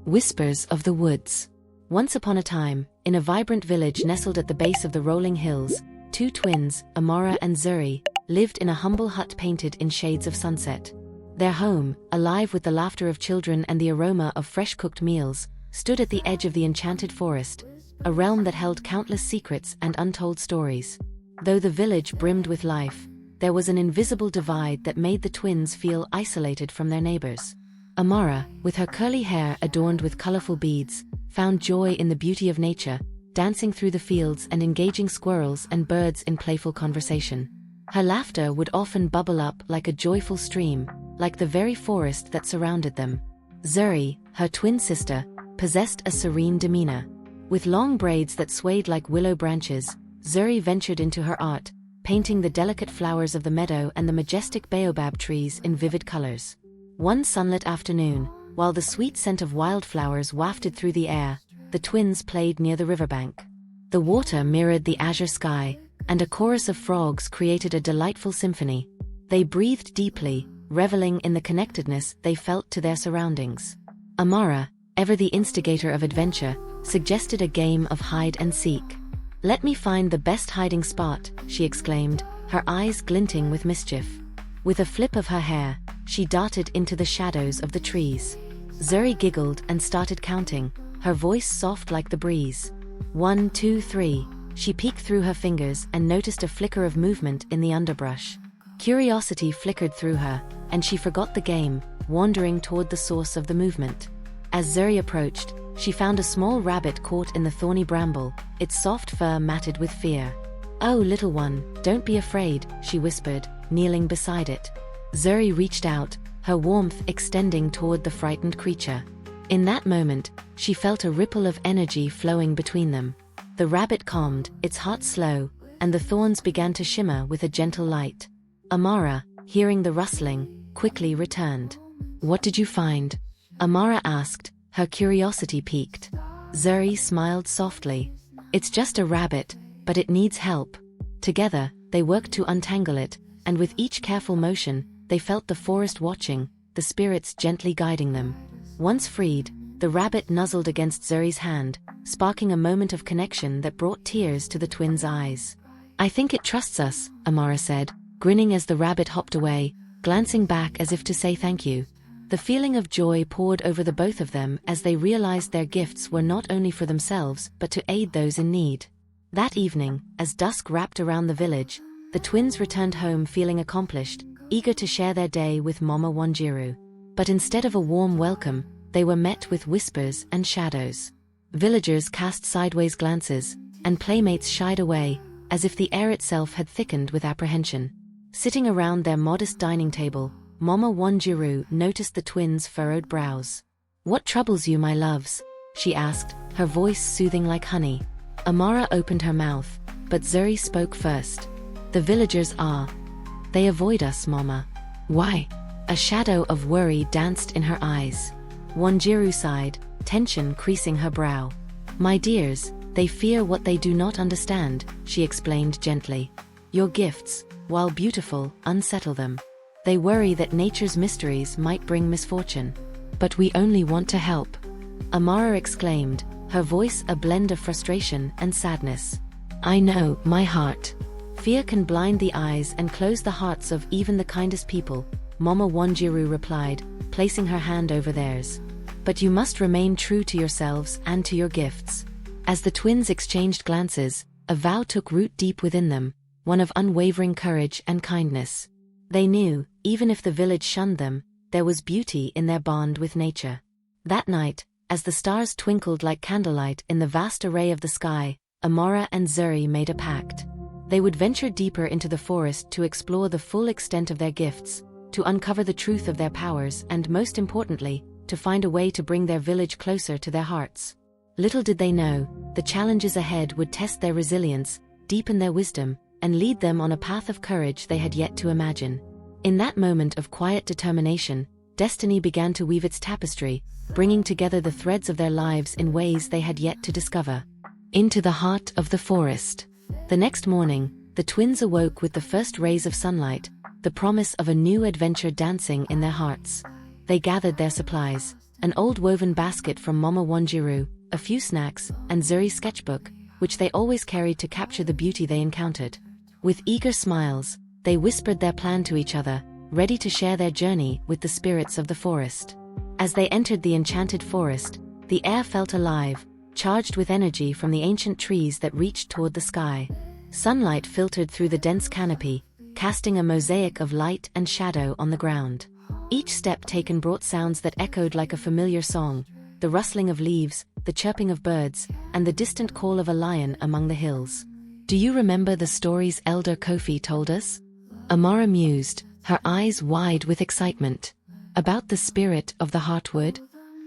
Whispers of the Woods. Once upon a time, in a vibrant village nestled at the base of the rolling hills, two twins, Amara and Zuri, lived in a humble hut painted in shades of sunset. Their home, alive with the laughter of children and the aroma of fresh-cooked meals, stood at the edge of the enchanted forest, a realm that held countless secrets and untold stories. Though the village brimmed with life, there was an invisible divide that made the twins feel isolated from their neighbors. Amara, with her curly hair adorned with colorful beads, found joy in the beauty of nature, dancing through the fields and engaging squirrels and birds in playful conversation. Her laughter would often bubble up like a joyful stream, like the very forest that surrounded them. Zuri, her twin sister, possessed a serene demeanor. With long braids that swayed like willow branches, Zuri ventured into her art, painting the delicate flowers of the meadow and the majestic baobab trees in vivid colors. One sunlit afternoon, while the sweet scent of wildflowers wafted through the air, the twins played near the riverbank. The water mirrored the azure sky, and a chorus of frogs created a delightful symphony. They breathed deeply, reveling in the connectedness they felt to their surroundings. Amara, ever the instigator of adventure, suggested a game of hide and seek. "Let me find the best hiding spot," she exclaimed, her eyes glinting with mischief. With a flip of her hair, she darted into the shadows of the trees. Zuri giggled and started counting, her voice soft like the breeze. 1, 2, 3. She peeked through her fingers and noticed a flicker of movement in the underbrush. Curiosity flickered through her, and she forgot the game, wandering toward the source of the movement. As Zuri approached, she found a small rabbit caught in the thorny bramble, its soft fur matted with fear. "Oh, little one, don't be afraid," she whispered, kneeling beside it. Zuri reached out, her warmth extending toward the frightened creature. In that moment, she felt a ripple of energy flowing between them. The rabbit calmed, its heart slow, and the thorns began to shimmer with a gentle light. Amara, hearing the rustling, quickly returned. "What did you find?" Amara asked, her curiosity piqued. Zuri smiled softly. "It's just a rabbit, but it needs help." Together, they worked to untangle it, and with each careful motion, they felt the forest watching, the spirits gently guiding them. Once freed, the rabbit nuzzled against Zuri's hand, sparking a moment of connection that brought tears to the twins' eyes. "I think it trusts us," Amara said, grinning as the rabbit hopped away, glancing back as if to say thank you. The feeling of joy poured over the both of them as they realized their gifts were not only for themselves but to aid those in need. That evening, as dusk wrapped around the village, the twins returned home feeling accomplished, eager to share their day with Mama Wanjiru. But instead of a warm welcome, they were met with whispers and shadows. Villagers cast sideways glances, and playmates shied away, as if the air itself had thickened with apprehension. Sitting around their modest dining table, Mama Wanjiru noticed the twins' furrowed brows. "What troubles you, my loves?" she asked, her voice soothing like honey. Amara opened her mouth, but Zuri spoke first. "The villagers are. They avoid us, Mama." "Why?" A shadow of worry danced in her eyes. Wanjiru sighed, tension creasing her brow. "My dears, they fear what they do not understand," she explained gently. "Your gifts, while beautiful, unsettle them. They worry that nature's mysteries might bring misfortune. But we only want to help." Amara exclaimed, her voice a blend of frustration and sadness. "I know, my heart. Fear can blind the eyes and close the hearts of even the kindest people," Mama Wanjiru replied, placing her hand over theirs. "But you must remain true to yourselves and to your gifts." As the twins exchanged glances, a vow took root deep within them, one of unwavering courage and kindness. They knew, even if the village shunned them, there was beauty in their bond with nature. That night, as the stars twinkled like candlelight in the vast array of the sky, Amara and Zuri made a pact. They would venture deeper into the forest to explore the full extent of their gifts, to uncover the truth of their powers and, most importantly, to find a way to bring their village closer to their hearts. Little did they know, the challenges ahead would test their resilience, deepen their wisdom, and lead them on a path of courage they had yet to imagine. In that moment of quiet determination, destiny began to weave its tapestry, bringing together the threads of their lives in ways they had yet to discover. Into the heart of the forest. The next morning, the twins awoke with the first rays of sunlight, the promise of a new adventure dancing in their hearts. They gathered their supplies, an old woven basket from Mama Wanjiru, a few snacks, and Zuri's sketchbook, which they always carried to capture the beauty they encountered. With eager smiles, they whispered their plan to each other, ready to share their journey with the spirits of the forest. As they entered the enchanted forest, the air felt alive, charged with energy from the ancient trees that reached toward the sky. Sunlight filtered through the dense canopy, casting a mosaic of light and shadow on the ground. Each step taken brought sounds that echoed like a familiar song, the rustling of leaves, the chirping of birds, and the distant call of a lion among the hills. "Do you remember the stories Elder Kofi told us?" Amara mused, her eyes wide with excitement. "About the spirit of the heartwood?"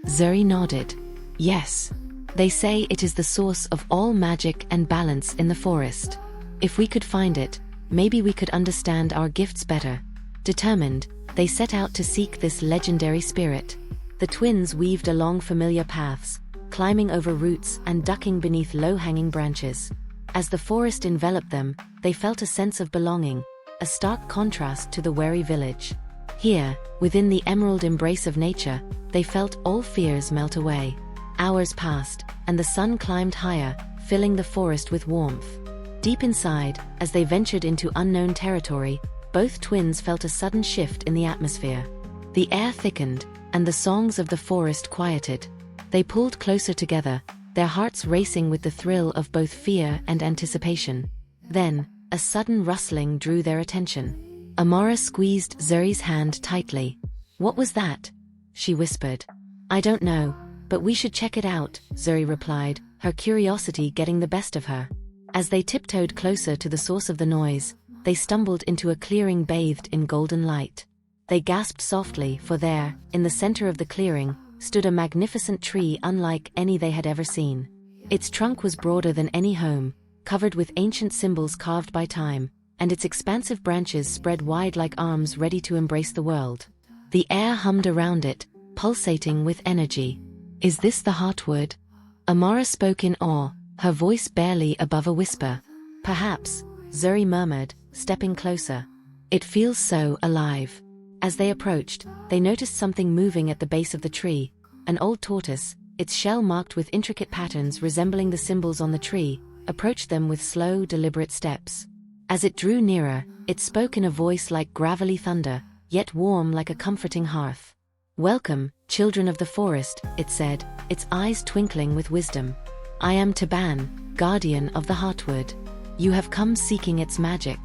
Zuri nodded. "Yes. They say it is the source of all magic and balance in the forest. If we could find it, maybe we could understand our gifts better." Determined, they set out to seek this legendary spirit. The twins weaved along familiar paths, climbing over roots and ducking beneath low-hanging branches. As the forest enveloped them, they felt a sense of belonging, a stark contrast to the wary village. Here, within the emerald embrace of nature, they felt all fears melt away. Hours passed, and the sun climbed higher, filling the forest with warmth. Deep inside, as they ventured into unknown territory, both twins felt a sudden shift in the atmosphere. The air thickened, and the songs of the forest quieted. They pulled closer together, their hearts racing with the thrill of both fear and anticipation. Then, a sudden rustling drew their attention. Amara squeezed Zuri's hand tightly. "What was that?" she whispered. "I don't know, but we should check it out," Zuri replied, her curiosity getting the best of her. As they tiptoed closer to the source of the noise, they stumbled into a clearing bathed in golden light. They gasped softly, for there, in the center of the clearing, stood a magnificent tree unlike any they had ever seen. Its trunk was broader than any home, covered with ancient symbols carved by time, and its expansive branches spread wide like arms ready to embrace the world. The air hummed around it, pulsating with energy. "Is this the heartwood?" Amara spoke in awe, her voice barely above a whisper. "Perhaps," Zuri murmured, stepping closer. "It feels so alive." As they approached, they noticed something moving at the base of the tree, an old tortoise, its shell marked with intricate patterns resembling the symbols on the tree, approached them with slow, deliberate steps. As it drew nearer, it spoke in a voice like gravelly thunder, yet warm like a comforting hearth. "Welcome, children of the forest," it said, its eyes twinkling with wisdom. "I am Taban, guardian of the heartwood. You have come seeking its magic."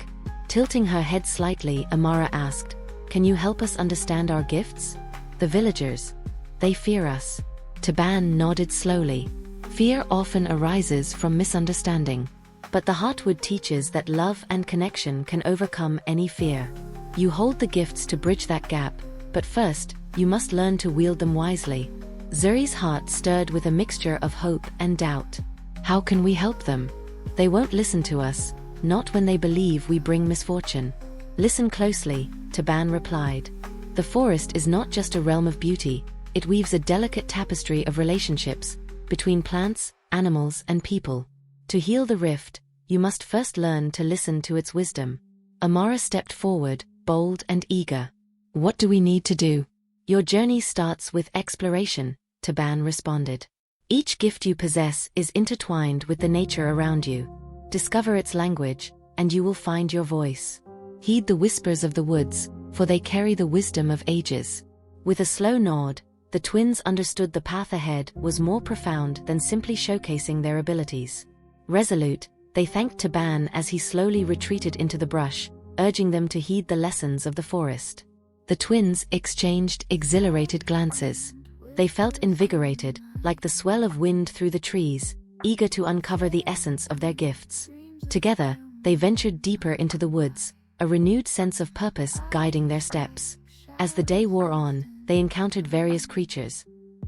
Tilting her head slightly, Amara asked, "Can you help us understand our gifts?" "The villagers. They fear us." Taban nodded slowly. "Fear often arises from misunderstanding. But the heartwood teaches that love and connection can overcome any fear. You hold the gifts to bridge that gap, but first, you must learn to wield them wisely." Zuri's heart stirred with a mixture of hope and doubt. "How can we help them? They won't listen to us, not when they believe we bring misfortune." "Listen closely," Taban replied. "The forest is not just a realm of beauty, it weaves a delicate tapestry of relationships, between plants, animals, and people. To heal the rift, you must first learn to listen to its wisdom." Amara stepped forward, bold and eager. "What do we need to do?" "Your journey starts with exploration," Taban responded. "Each gift you possess is intertwined with the nature around you. Discover its language, and you will find your voice. Heed the whispers of the woods, for they carry the wisdom of ages." With a slow nod, the twins understood the path ahead was more profound than simply showcasing their abilities. Resolute, they thanked Taban as he slowly retreated into the brush, urging them to heed the lessons of the forest. The twins exchanged exhilarated glances. They felt invigorated, like the swell of wind through the trees, eager to uncover the essence of their gifts. Together, they ventured deeper into the woods, a renewed sense of purpose guiding their steps. As the day wore on, they encountered various creatures.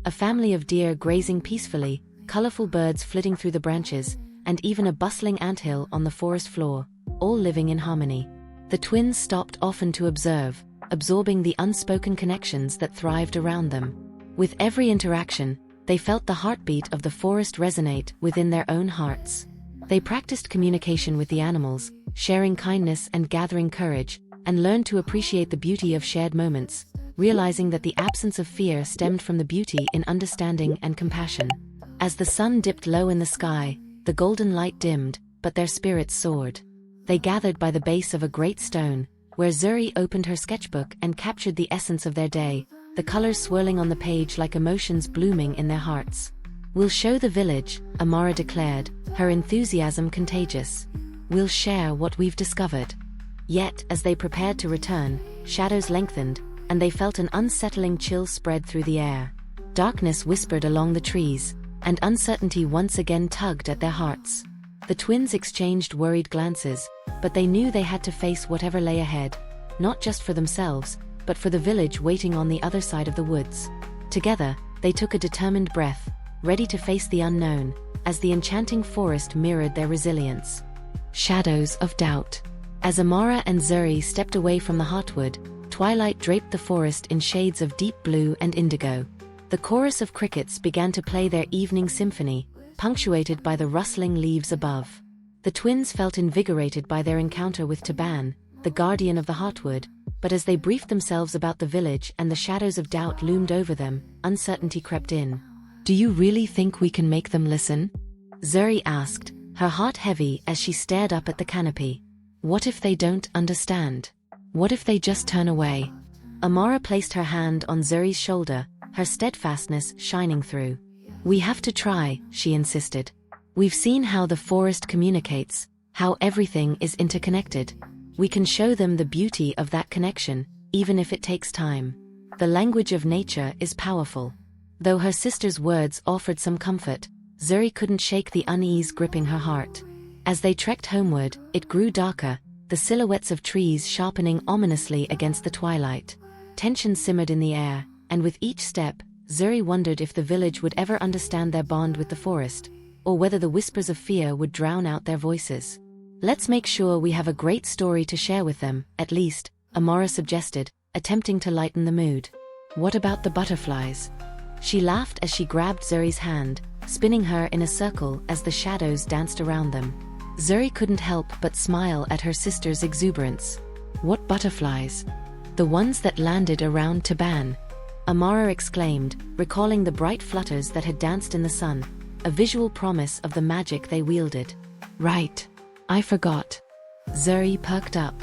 A family of deer grazing peacefully, colorful birds flitting through the branches, and even a bustling anthill on the forest floor, all living in harmony. The twins stopped often to observe, absorbing the unspoken connections that thrived around them. With every interaction, they felt the heartbeat of the forest resonate within their own hearts. They practiced communication with the animals, sharing kindness and gathering courage, and learned to appreciate the beauty of shared moments, realizing that the absence of fear stemmed from the beauty in understanding and compassion. As the sun dipped low in the sky, the golden light dimmed, but their spirits soared. They gathered by the base of a great stone, where Zuri opened her sketchbook and captured the essence of their day, the colors swirling on the page like emotions blooming in their hearts. "We'll show the village," Amara declared, her enthusiasm contagious. "We'll share what we've discovered." Yet, as they prepared to return, shadows lengthened, and they felt an unsettling chill spread through the air. Darkness whispered along the trees, and uncertainty once again tugged at their hearts. The twins exchanged worried glances, but they knew they had to face whatever lay ahead, not just for themselves, but for the village waiting on the other side of the woods. Together, they took a determined breath, ready to face the unknown, as the enchanting forest mirrored their resilience. Shadows of doubt. As Amara and Zuri stepped away from the heartwood, twilight draped the forest in shades of deep blue and indigo. The chorus of crickets began to play their evening symphony, punctuated by the rustling leaves above. The twins felt invigorated by their encounter with Taban, the guardian of the heartwood, but as they briefed themselves about the village and the shadows of doubt loomed over them, uncertainty crept in. "Do you really think we can make them listen?" Zuri asked, her heart heavy as she stared up at the canopy. "What if they don't understand? What if they just turn away?" Amara placed her hand on Zuri's shoulder, her steadfastness shining through. "We have to try," she insisted. "We've seen how the forest communicates, how everything is interconnected. We can show them the beauty of that connection, even if it takes time. The language of nature is powerful." Though her sister's words offered some comfort, Zuri couldn't shake the unease gripping her heart. As they trekked homeward, it grew darker, the silhouettes of trees sharpening ominously against the twilight. Tension simmered in the air, and with each step, Zuri wondered if the village would ever understand their bond with the forest, or whether the whispers of fear would drown out their voices. "Let's make sure we have a great story to share with them, at least," Amara suggested, attempting to lighten the mood. "What about the butterflies?" She laughed as she grabbed Zuri's hand, spinning her in a circle as the shadows danced around them. Zuri couldn't help but smile at her sister's exuberance. "What butterflies?" "The ones that landed around Taban," Amara exclaimed, recalling the bright flutters that had danced in the sun, a visual promise of the magic they wielded. "Right. I forgot." Zuri perked up.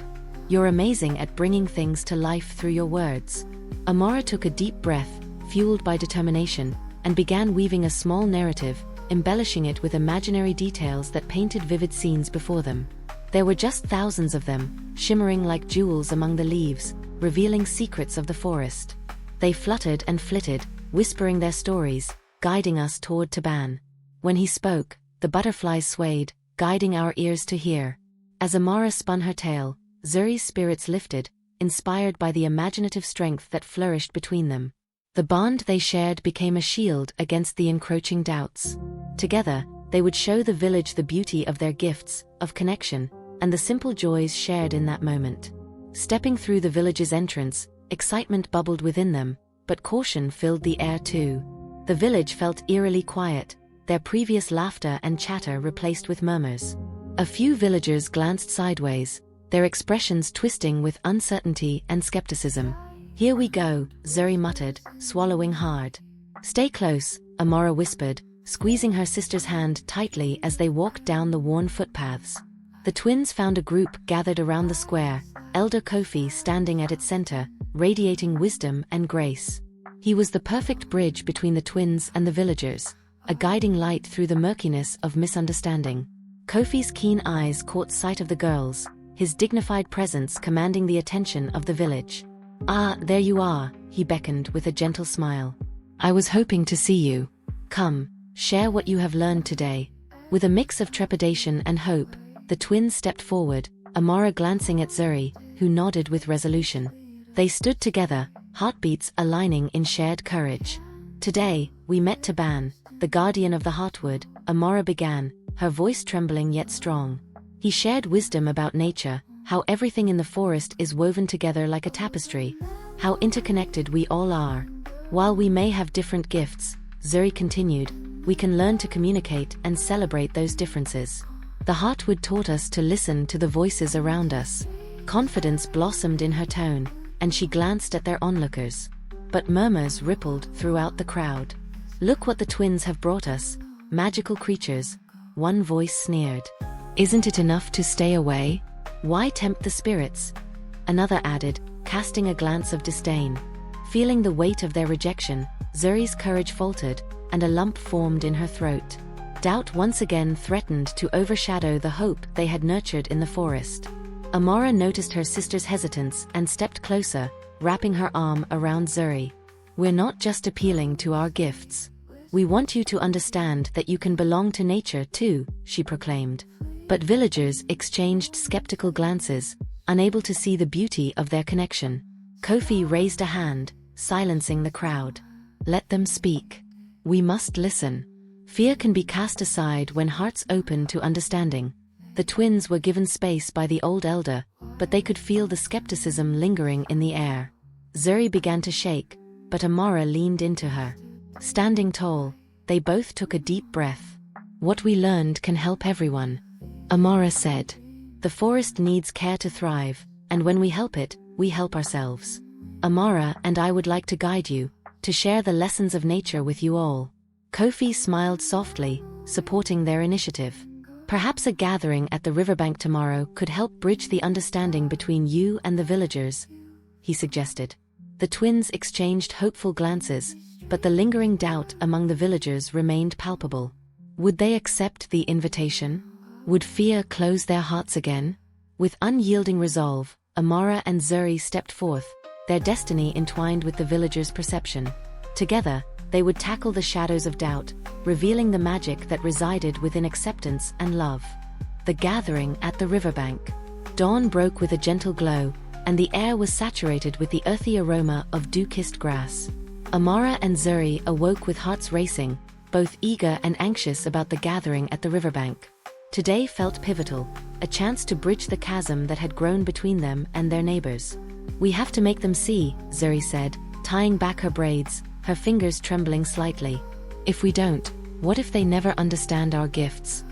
"You're amazing at bringing things to life through your words." Amara took a deep breath, fueled by determination, and began weaving a small narrative, embellishing it with imaginary details that painted vivid scenes before them. There were just thousands of them, shimmering like jewels among the leaves, revealing secrets of the forest. They fluttered and flitted, whispering their stories, guiding us toward Taban. When he spoke, the butterflies swayed, guiding our ears to hear. As Amara spun her tale, Zuri's spirits lifted, inspired by the imaginative strength that flourished between them. The bond they shared became a shield against the encroaching doubts. Together, they would show the village the beauty of their gifts, of connection, and the simple joys shared in that moment. Stepping through the village's entrance, excitement bubbled within them, but caution filled the air too. The village felt eerily quiet, their previous laughter and chatter replaced with murmurs. A few villagers glanced sideways, their expressions twisting with uncertainty and skepticism. "Here we go," Zuri muttered, swallowing hard. "Stay close," Amara whispered, squeezing her sister's hand tightly as they walked down the worn footpaths. The twins found a group gathered around the square, Elder Kofi standing at its center, radiating wisdom and grace. He was the perfect bridge between the twins and the villagers, a guiding light through the murkiness of misunderstanding. Kofi's keen eyes caught sight of the girls, his dignified presence commanding the attention of the village. "Ah, there you are," he beckoned with a gentle smile. "I was hoping to see you. Come, share what you have learned today." With a mix of trepidation and hope, the twins stepped forward, Amara glancing at Zuri, who nodded with resolution. They stood together, heartbeats aligning in shared courage. "Today, we met Taban, the guardian of the heartwood," Amara began, her voice trembling yet strong. "He shared wisdom about nature, how everything in the forest is woven together like a tapestry, how interconnected we all are. While we may have different gifts," Zuri continued, "we can learn to communicate and celebrate those differences. The heartwood taught us to listen to the voices around us." Confidence blossomed in her tone, and she glanced at their onlookers. But murmurs rippled throughout the crowd. "Look what the twins have brought us, magical creatures," one voice sneered. "Isn't it enough to stay away? Why tempt the spirits?" Another added, casting a glance of disdain. Feeling the weight of their rejection, Zuri's courage faltered, and a lump formed in her throat. Doubt once again threatened to overshadow the hope they had nurtured in the forest. Amara noticed her sister's hesitance and stepped closer, wrapping her arm around Zuri. "We're not just appealing to our gifts. We want you to understand that you can belong to nature too," she proclaimed. But villagers exchanged skeptical glances, unable to see the beauty of their connection. Kofi raised a hand, silencing the crowd. "Let them speak. We must listen. Fear can be cast aside when hearts open to understanding." The twins were given space by the old elder, but they could feel the skepticism lingering in the air. Zuri began to shake, but Amara leaned into her. Standing tall, they both took a deep breath. "What we learned can help everyone," Amara said. "The forest needs care to thrive, and when we help it, we help ourselves. Amara and I would like to guide you, to share the lessons of nature with you all." Kofi smiled softly, supporting their initiative. "Perhaps a gathering at the riverbank tomorrow could help bridge the understanding between you and the villagers," he suggested. The twins exchanged hopeful glances, but the lingering doubt among the villagers remained palpable. Would they accept the invitation? Would fear close their hearts again? With unyielding resolve, Amara and Zuri stepped forth, their destiny entwined with the villagers' perception. Together, they would tackle the shadows of doubt, revealing the magic that resided within acceptance and love. The gathering at the riverbank. Dawn broke with a gentle glow, and the air was saturated with the earthy aroma of dew-kissed grass. Amara and Zuri awoke with hearts racing, both eager and anxious about the gathering at the riverbank. Today felt pivotal, a chance to bridge the chasm that had grown between them and their neighbors. "We have to make them see," Zuri said, tying back her braids, her fingers trembling slightly. "If we don't, what if they never understand our gifts?"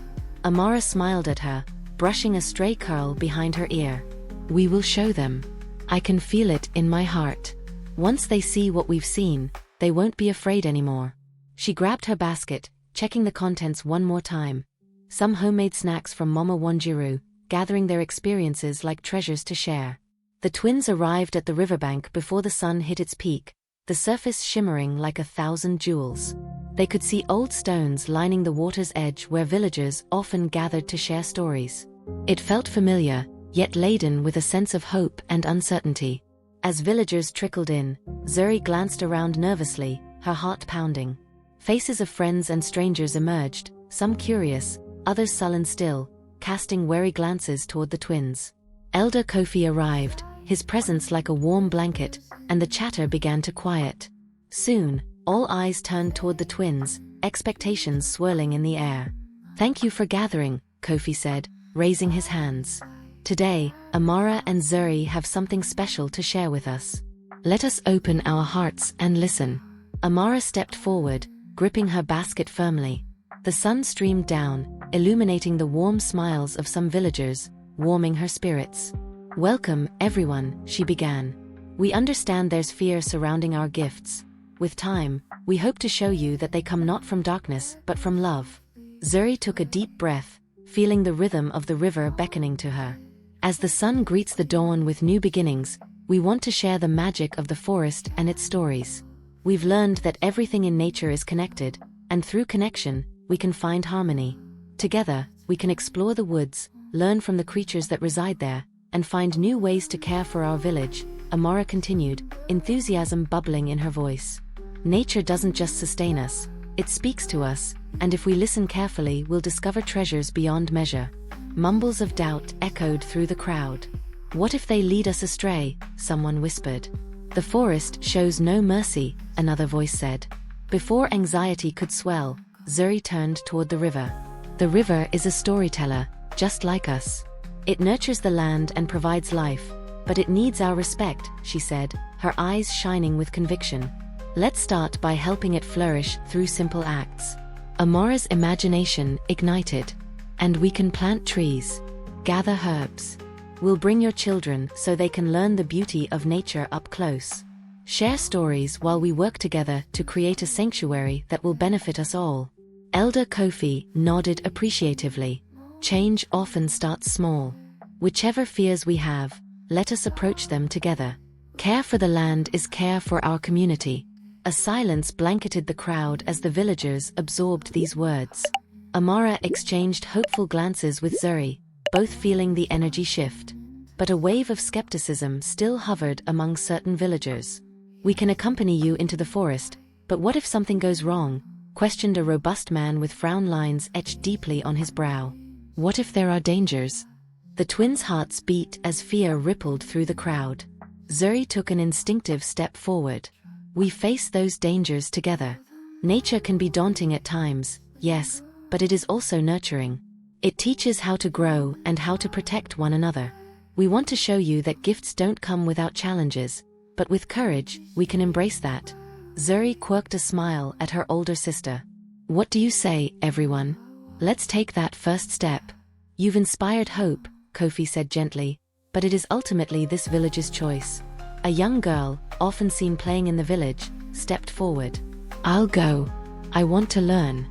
Amara smiled at her, brushing a stray curl behind her ear. "We will show them. I can feel it in my heart. Once they see what we've seen, they won't be afraid anymore." She grabbed her basket, checking the contents one more time. Some homemade snacks from Mama Wanjiru, gathering their experiences like treasures to share. The twins arrived at the riverbank before the sun hit its peak, the surface shimmering like 1,000 jewels. They could see old stones lining the water's edge where villagers often gathered to share stories. It felt familiar, yet laden with a sense of hope and uncertainty. As villagers trickled in, Zuri glanced around nervously, her heart pounding. Faces of friends and strangers emerged, some curious, others sullen still, casting wary glances toward the twins. Elder Kofi arrived, his presence like a warm blanket, and the chatter began to quiet. Soon, all eyes turned toward the twins, expectations swirling in the air. "Thank you for gathering," Kofi said, raising his hands. "Today, Amara and Zuri have something special to share with us. Let us open our hearts and listen." Amara stepped forward, gripping her basket firmly. The sun streamed down, illuminating the warm smiles of some villagers, warming her spirits. "Welcome, everyone," she began. "We understand there's fear surrounding our gifts. With time, we hope to show you that they come not from darkness but from love." Zuri took a deep breath, feeling the rhythm of the river beckoning to her. As the sun greets the dawn with new beginnings, we want to share the magic of the forest and its stories. We've learned that everything in nature is connected, and through connection, we can find harmony. Together, we can explore the woods, learn from the creatures that reside there, and find new ways to care for our village, Amara continued, enthusiasm bubbling in her voice. "Nature doesn't just sustain us, it speaks to us, and if we listen carefully we'll discover treasures beyond measure." Mumbles of doubt echoed through the crowd. "What if they lead us astray?" someone whispered. "The forest shows no mercy," another voice said. Before anxiety could swell, Zuri turned toward the river. "The river is a storyteller, just like us. It nurtures the land and provides life, but it needs our respect," she said, her eyes shining with conviction. "Let's start by helping it flourish through simple acts." Amara's imagination ignited. "And we can plant trees, gather herbs, We'll bring your children so they can learn the beauty of nature up close. Share stories while we work together to create a sanctuary that will benefit us all." Elder Kofi nodded appreciatively. Change often starts small. Whichever fears we have, let us approach them together. Care for the land is care for our community. A silence blanketed the crowd as the villagers absorbed these words. Amara exchanged hopeful glances with Zuri, both feeling the energy shift. But a wave of skepticism still hovered among certain villagers. "We can accompany you into the forest, but what if something goes wrong?" questioned a robust man with frown lines etched deeply on his brow. "What if there are dangers?" The twins' hearts beat as fear rippled through the crowd. Zuri took an instinctive step forward. "We face those dangers together. Nature can be daunting at times, yes, but it is also nurturing. It teaches how to grow and how to protect one another. We want to show you that gifts don't come without challenges, but with courage, we can embrace that." Zuri quirked a smile at her older sister. "What do you say, everyone? Let's take that first step." "You've inspired hope," Kofi said gently, "but it is ultimately this village's choice." A young girl, often seen playing in the village, stepped forward. "I'll go. I want to learn."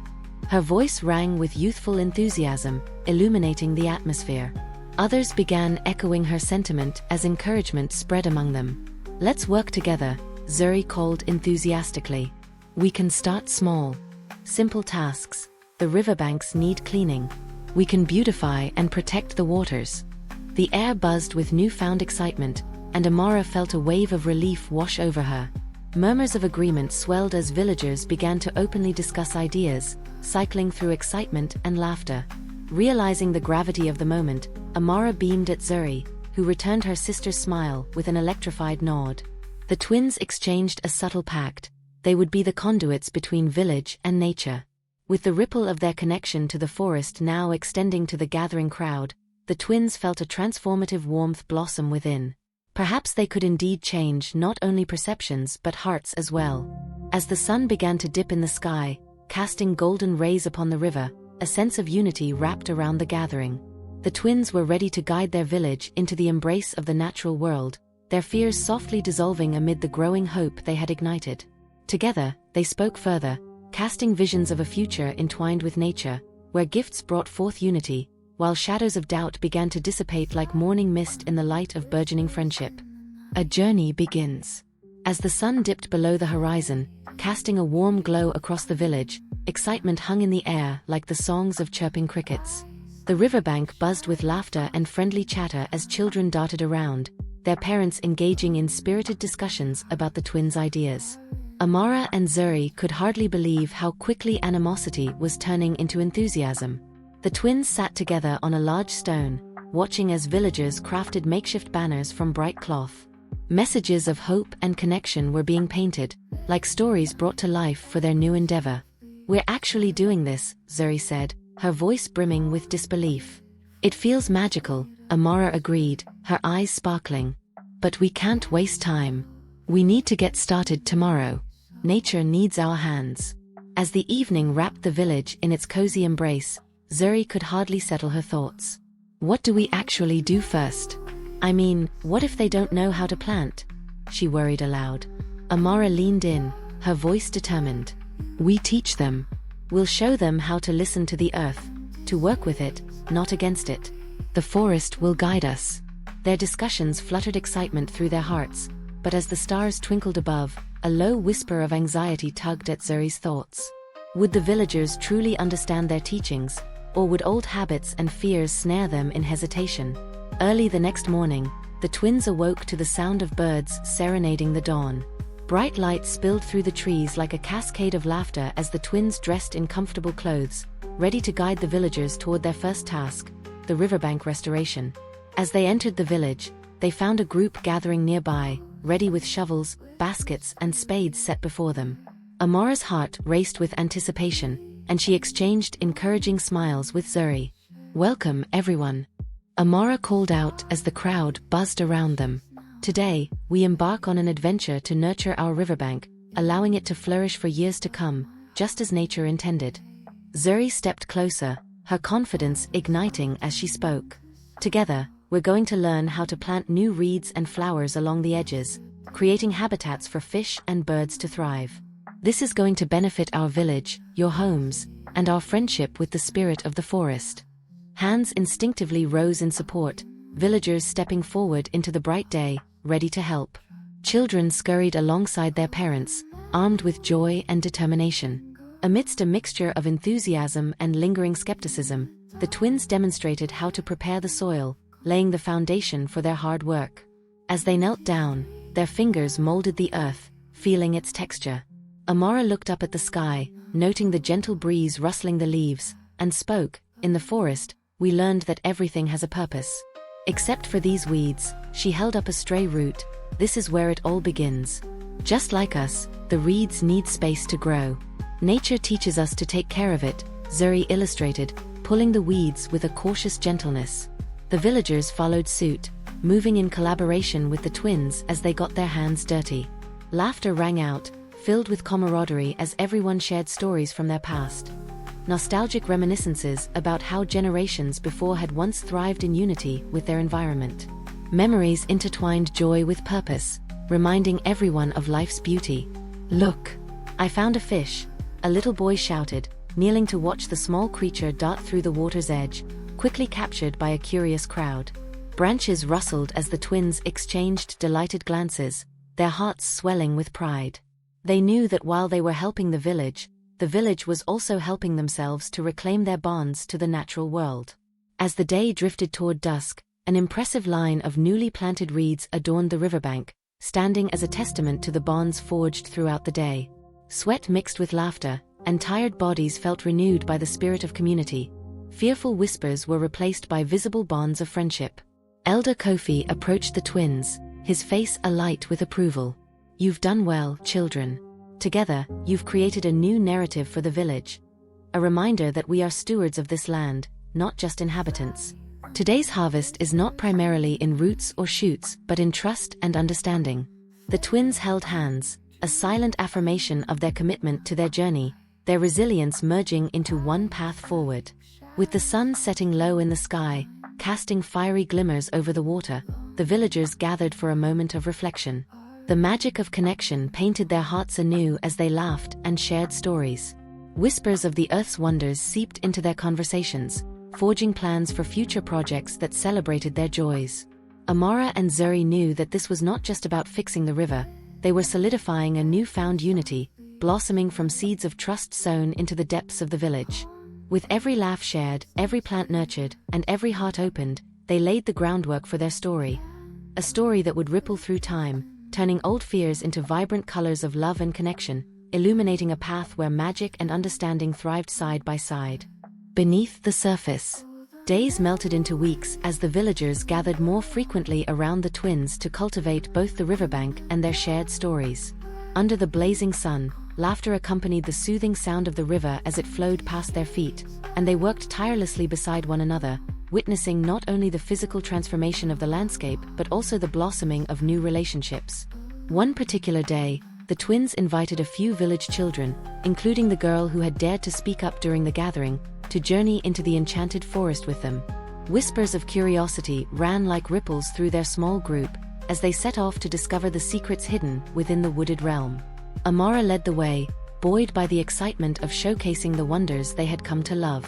Her voice rang with youthful enthusiasm, illuminating the atmosphere. Others began echoing her sentiment as encouragement spread among them. "Let's work together," Zuri called enthusiastically. "We can start small. Simple tasks. The riverbanks need cleaning. We can beautify and protect the waters." The air buzzed with newfound excitement, and Amara felt a wave of relief wash over her. Murmurs of agreement swelled as villagers began to openly discuss ideas, cycling through excitement and laughter. Realizing the gravity of the moment, Amara beamed at Zuri, who returned her sister's smile with an electrified nod. The twins exchanged a subtle pact. They would be the conduits between village and nature. With the ripple of their connection to the forest now extending to the gathering crowd, the twins felt a transformative warmth blossom within. Perhaps they could indeed change not only perceptions but hearts as well. As the sun began to dip in the sky, casting golden rays upon the river, a sense of unity wrapped around the gathering. The twins were ready to guide their village into the embrace of the natural world, their fears softly dissolving amid the growing hope they had ignited. Together, they spoke further, casting visions of a future entwined with nature, where gifts brought forth unity, while shadows of doubt began to dissipate like morning mist in the light of burgeoning friendship. A journey begins. As the sun dipped below the horizon, casting a warm glow across the village, excitement hung in the air like the songs of chirping crickets. The riverbank buzzed with laughter and friendly chatter as children darted around, their parents engaging in spirited discussions about the twins' ideas. Amara and Zuri could hardly believe how quickly animosity was turning into enthusiasm. The twins sat together on a large stone, watching as villagers crafted makeshift banners from bright cloth. Messages of hope and connection were being painted, like stories brought to life for their new endeavor. "We're actually doing this," Zuri said, her voice brimming with disbelief. "It feels magical," Amara agreed, her eyes sparkling. "But we can't waste time. We need to get started tomorrow. Nature needs our hands." As the evening wrapped the village in its cozy embrace, Zuri could hardly settle her thoughts. What do we actually do first? I mean, what if they don't know how to plant? She worried aloud. Amara leaned in, her voice determined. "We teach them. We'll show them how to listen to the earth, to work with it, not against it. The forest will guide us." Their discussions fluttered excitement through their hearts, but as the stars twinkled above, a low whisper of anxiety tugged at Zuri's thoughts. Would the villagers truly understand their teachings, or would old habits and fears snare them in hesitation? Early the next morning, the twins awoke to the sound of birds serenading the dawn. Bright lights spilled through the trees like a cascade of laughter as the twins dressed in comfortable clothes, ready to guide the villagers toward their first task, the riverbank restoration. As they entered the village, they found a group gathering nearby, ready with shovels, baskets, and spades set before them. Amara's heart raced with anticipation, and she exchanged encouraging smiles with Zuri. "Welcome, everyone," Amara called out as the crowd buzzed around them. "Today, we embark on an adventure to nurture our riverbank, allowing it to flourish for years to come, just as nature intended." Zuri stepped closer, her confidence igniting as she spoke. "Together, we're going to learn how to plant new reeds and flowers along the edges, creating habitats for fish and birds to thrive. This is going to benefit our village, your homes, and our friendship with the spirit of the forest." Hands instinctively rose in support, villagers stepping forward into the bright day, ready to help. Children scurried alongside their parents, armed with joy and determination. Amidst a mixture of enthusiasm and lingering skepticism, the twins demonstrated how to prepare the soil, laying the foundation for their hard work. As they knelt down, their fingers molded the earth, feeling its texture. Amara looked up at the sky, noting the gentle breeze rustling the leaves, and spoke, "In the forest, we learned that everything has a purpose. Except for these weeds," she held up a stray root, "this is where it all begins. Just like us, the reeds need space to grow. Nature teaches us to take care of it," Zuri illustrated, pulling the weeds with a cautious gentleness. The villagers followed suit, moving in collaboration with the twins as they got their hands dirty. Laughter rang out, filled with camaraderie as everyone shared stories from their past. Nostalgic reminiscences about how generations before had once thrived in unity with their environment. Memories intertwined joy with purpose, reminding everyone of life's beauty. "Look! I found a fish," a little boy shouted, kneeling to watch the small creature dart through the water's edge, quickly captured by a curious crowd. Branches rustled as the twins exchanged delighted glances, their hearts swelling with pride. They knew that while they were helping the village was also helping themselves to reclaim their bonds to the natural world. As the day drifted toward dusk, an impressive line of newly planted reeds adorned the riverbank, standing as a testament to the bonds forged throughout the day. Sweat mixed with laughter, and tired bodies felt renewed by the spirit of community. Fearful whispers were replaced by visible bonds of friendship. Elder Kofi approached the twins, his face alight with approval. "You've done well, children. Together, you've created a new narrative for the village. A reminder that we are stewards of this land, not just inhabitants. Today's harvest is not primarily in roots or shoots, but in trust and understanding." The twins held hands, a silent affirmation of their commitment to their journey, their resilience merging into one path forward. With the sun setting low in the sky, casting fiery glimmers over the water, the villagers gathered for a moment of reflection. The magic of connection painted their hearts anew as they laughed and shared stories. Whispers of the earth's wonders seeped into their conversations, forging plans for future projects that celebrated their joys. Amara and Zuri knew that this was not just about fixing the river, they were solidifying a newfound unity, blossoming from seeds of trust sown into the depths of the village. With every laugh shared, every plant nurtured, and every heart opened, they laid the groundwork for their story. A story that would ripple through time, turning old fears into vibrant colors of love and connection, illuminating a path where magic and understanding thrived side by side. Beneath the surface, days melted into weeks as the villagers gathered more frequently around the twins to cultivate both the riverbank and their shared stories. Under the blazing sun, laughter accompanied the soothing sound of the river as it flowed past their feet, and they worked tirelessly beside one another, witnessing not only the physical transformation of the landscape but also the blossoming of new relationships. One particular day, the twins invited a few village children, including the girl who had dared to speak up during the gathering, to journey into the enchanted forest with them. Whispers of curiosity ran like ripples through their small group, as they set off to discover the secrets hidden within the wooded realm. Amara led the way, buoyed by the excitement of showcasing the wonders they had come to love.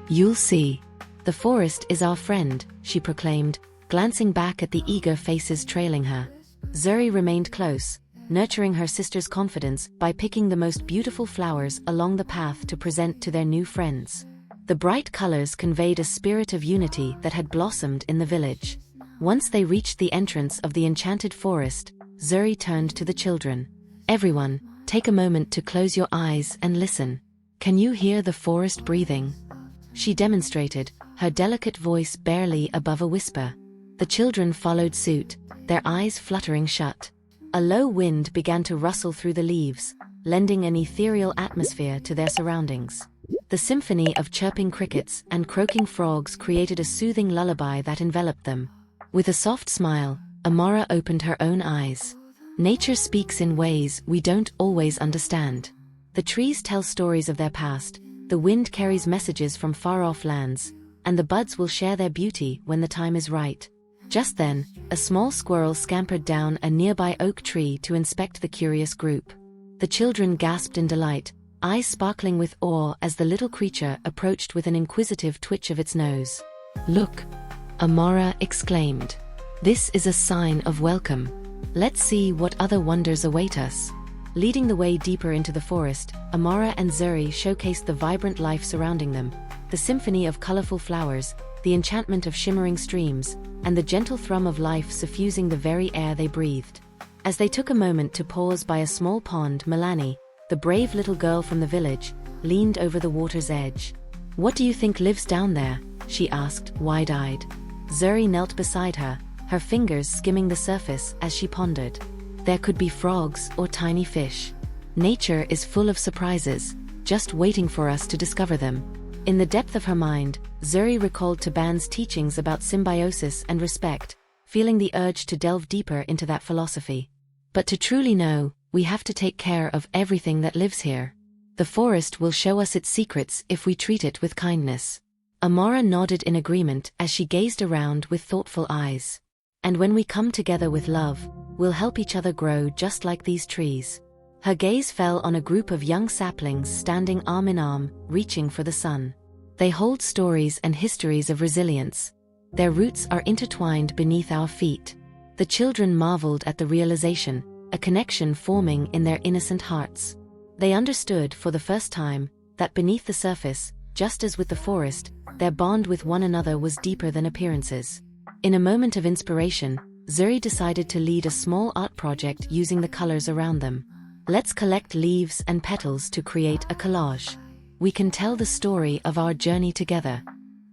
"You'll see. The forest is our friend," she proclaimed, glancing back at the eager faces trailing her. Zuri remained close, nurturing her sister's confidence by picking the most beautiful flowers along the path to present to their new friends. The bright colors conveyed a spirit of unity that had blossomed in the village. Once they reached the entrance of the enchanted forest, Zuri turned to the children. "Everyone, take a moment to close your eyes and listen. Can you hear the forest breathing?" She demonstrated, her delicate voice barely above a whisper. The children followed suit, their eyes fluttering shut. A low wind began to rustle through the leaves, lending an ethereal atmosphere to their surroundings. The symphony of chirping crickets and croaking frogs created a soothing lullaby that enveloped them. With a soft smile, Amara opened her own eyes. Nature speaks in ways we don't always understand. The trees tell stories of their past, the wind carries messages from far-off lands, and the buds will share their beauty when the time is right. Just then, a small squirrel scampered down a nearby oak tree to inspect the curious group. The children gasped in delight, eyes sparkling with awe as the little creature approached with an inquisitive twitch of its nose. "Look!" Amara exclaimed. "This is a sign of welcome. Let's see what other wonders await us." Leading the way deeper into the forest, Amara and Zuri showcased the vibrant life surrounding them, the symphony of colorful flowers, the enchantment of shimmering streams, and the gentle thrum of life suffusing the very air they breathed. As they took a moment to pause by a small pond, Milani, the brave little girl from the village, leaned over the water's edge. "What do you think lives down there?" she asked, wide-eyed. Zuri knelt beside her, her fingers skimming the surface as she pondered. "There could be frogs or tiny fish. Nature is full of surprises, just waiting for us to discover them." In the depth of her mind, Zuri recalled Taban's teachings about symbiosis and respect, feeling the urge to delve deeper into that philosophy. "But to truly know, we have to take care of everything that lives here. The forest will show us its secrets if we treat it with kindness." Amara nodded in agreement as she gazed around with thoughtful eyes. "And when we come together with love, we'll help each other grow just like these trees." Her gaze fell on a group of young saplings standing arm in arm, reaching for the sun. They hold stories and histories of resilience. Their roots are intertwined beneath our feet. The children marveled at the realization, a connection forming in their innocent hearts. They understood for the first time that beneath the surface, just as with the forest, their bond with one another was deeper than appearances. In a moment of inspiration, Zuri decided to lead a small art project using the colors around them. "Let's collect leaves and petals to create a collage. We can tell the story of our journey together."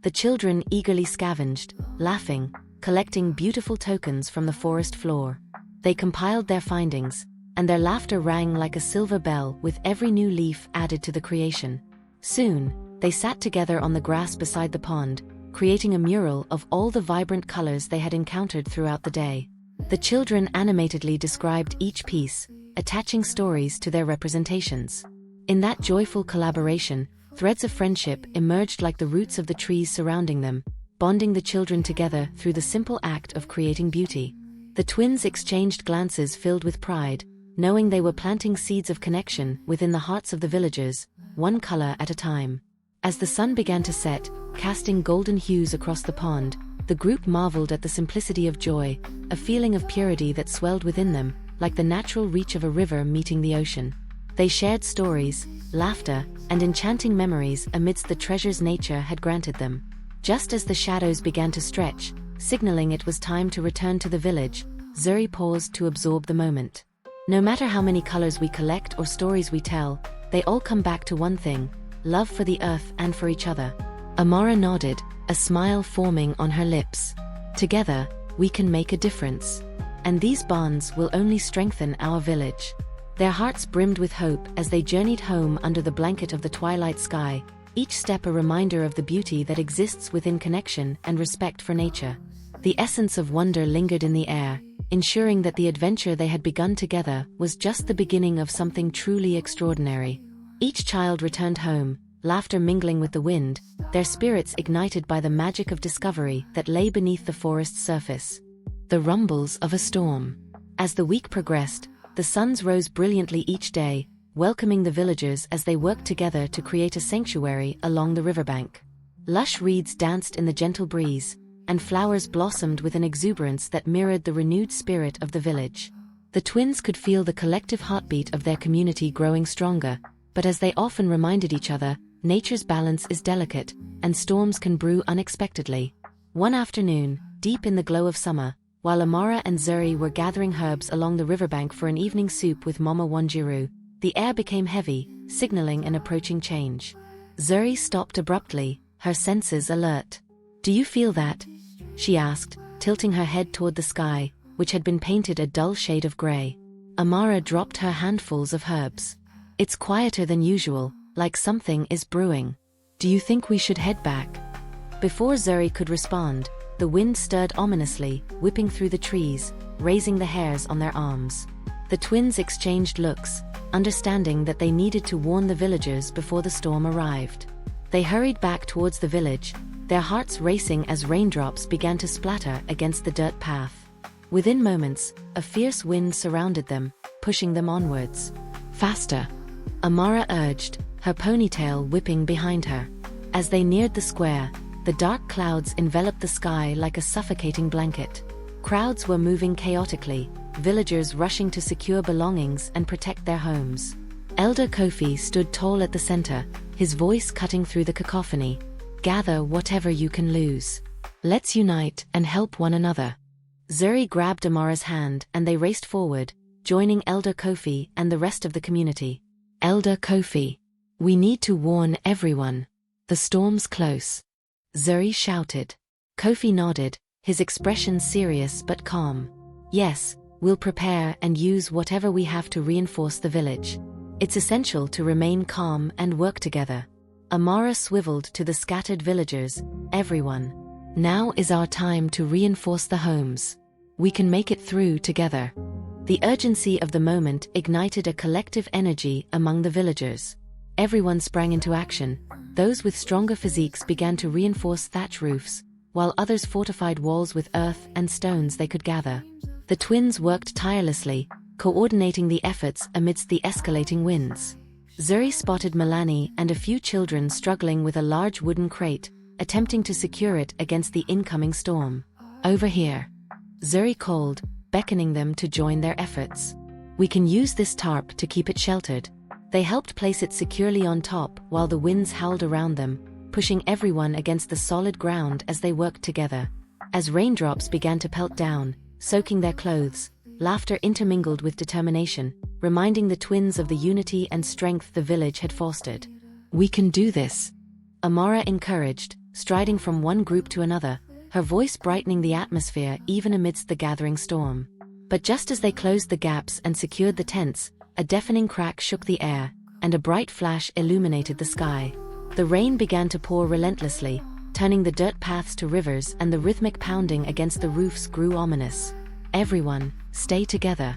The children eagerly scavenged, laughing, collecting beautiful tokens from the forest floor. They compiled their findings, and their laughter rang like a silver bell with every new leaf added to the creation. Soon, they sat together on the grass beside the pond, creating a mural of all the vibrant colors they had encountered throughout the day. The children animatedly described each piece, attaching stories to their representations. In that joyful collaboration, threads of friendship emerged like the roots of the trees surrounding them, bonding the children together through the simple act of creating beauty. The twins exchanged glances filled with pride, knowing they were planting seeds of connection within the hearts of the villagers, one color at a time. As the sun began to set, casting golden hues across the pond, the group marveled at the simplicity of joy, a feeling of purity that swelled within them, like the natural reach of a river meeting the ocean. They shared stories, laughter, and enchanting memories amidst the treasures nature had granted them. Just as the shadows began to stretch, signaling it was time to return to the village, Zuri paused to absorb the moment. "No matter how many colors we collect or stories we tell, they all come back to one thing: love for the earth and for each other." Amara nodded, a smile forming on her lips. "Together, we can make a difference. And these bonds will only strengthen our village." Their hearts brimmed with hope as they journeyed home under the blanket of the twilight sky, each step a reminder of the beauty that exists within connection and respect for nature. The essence of wonder lingered in the air, ensuring that the adventure they had begun together was just the beginning of something truly extraordinary. Each child returned home, laughter mingling with the wind, their spirits ignited by the magic of discovery that lay beneath the forest's surface. The rumbles of a storm. As the week progressed, the suns rose brilliantly each day, welcoming the villagers as they worked together to create a sanctuary along the riverbank. Lush reeds danced in the gentle breeze, and flowers blossomed with an exuberance that mirrored the renewed spirit of the village. The twins could feel the collective heartbeat of their community growing stronger, but as they often reminded each other, nature's balance is delicate, and storms can brew unexpectedly. One afternoon, deep in the glow of summer, while Amara and Zuri were gathering herbs along the riverbank for an evening soup with Mama Wanjiru, the air became heavy, signaling an approaching change. Zuri stopped abruptly, her senses alert. "Do you feel that?" she asked, tilting her head toward the sky, which had been painted a dull shade of gray. Amara dropped her handfuls of herbs. "It's quieter than usual, like something is brewing. Do you think we should head back?" Before Zuri could respond, the wind stirred ominously, whipping through the trees, raising the hairs on their arms. The twins exchanged looks, understanding that they needed to warn the villagers before the storm arrived. They hurried back towards the village, their hearts racing as raindrops began to splatter against the dirt path. Within moments, a fierce wind surrounded them, pushing them onwards. "Faster," Amara urged, her ponytail whipping behind her. As they neared the square, the dark clouds enveloped the sky like a suffocating blanket. Crowds were moving chaotically, villagers rushing to secure belongings and protect their homes. Elder Kofi stood tall at the center, his voice cutting through the cacophony. "Gather whatever you can lose. Let's unite and help one another." Zuri grabbed Amara's hand and they raced forward, joining Elder Kofi and the rest of the community. "Elder Kofi, we need to warn everyone. The storm's close," Zuri shouted. Kofi nodded, his expression serious but calm. "Yes, we'll prepare and use whatever we have to reinforce the village. It's essential to remain calm and work together." Amara swiveled to the scattered villagers. "Everyone. Now is our time to reinforce the homes. We can make it through together." The urgency of the moment ignited a collective energy among the villagers. Everyone sprang into action. Those with stronger physiques began to reinforce thatch roofs, while others fortified walls with earth and stones they could gather. The twins worked tirelessly, coordinating the efforts amidst the escalating winds. Zuri spotted Milani and a few children struggling with a large wooden crate, attempting to secure it against the incoming storm. "Over here," Zuri called, beckoning them to join their efforts. "We can use this tarp to keep it sheltered." They helped place it securely on top while the winds howled around them, pushing everyone against the solid ground as they worked together. As raindrops began to pelt down, soaking their clothes, laughter intermingled with determination, reminding the twins of the unity and strength the village had fostered. "We can do this," Amara encouraged, striding from one group to another, her voice brightening the atmosphere even amidst the gathering storm. But just as they closed the gaps and secured the tents, a deafening crack shook the air, and a bright flash illuminated the sky. The rain began to pour relentlessly, turning the dirt paths to rivers, and the rhythmic pounding against the roofs grew ominous. "Everyone, stay together,"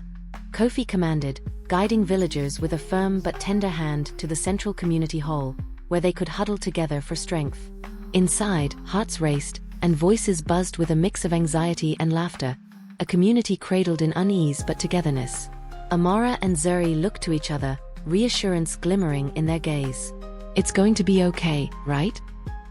Kofi commanded, guiding villagers with a firm but tender hand to the central community hall, where they could huddle together for strength. Inside, hearts raced, and voices buzzed with a mix of anxiety and laughter, a community cradled in unease but togetherness. Amara and Zuri looked to each other, reassurance glimmering in their gaze. "It's going to be okay, right?"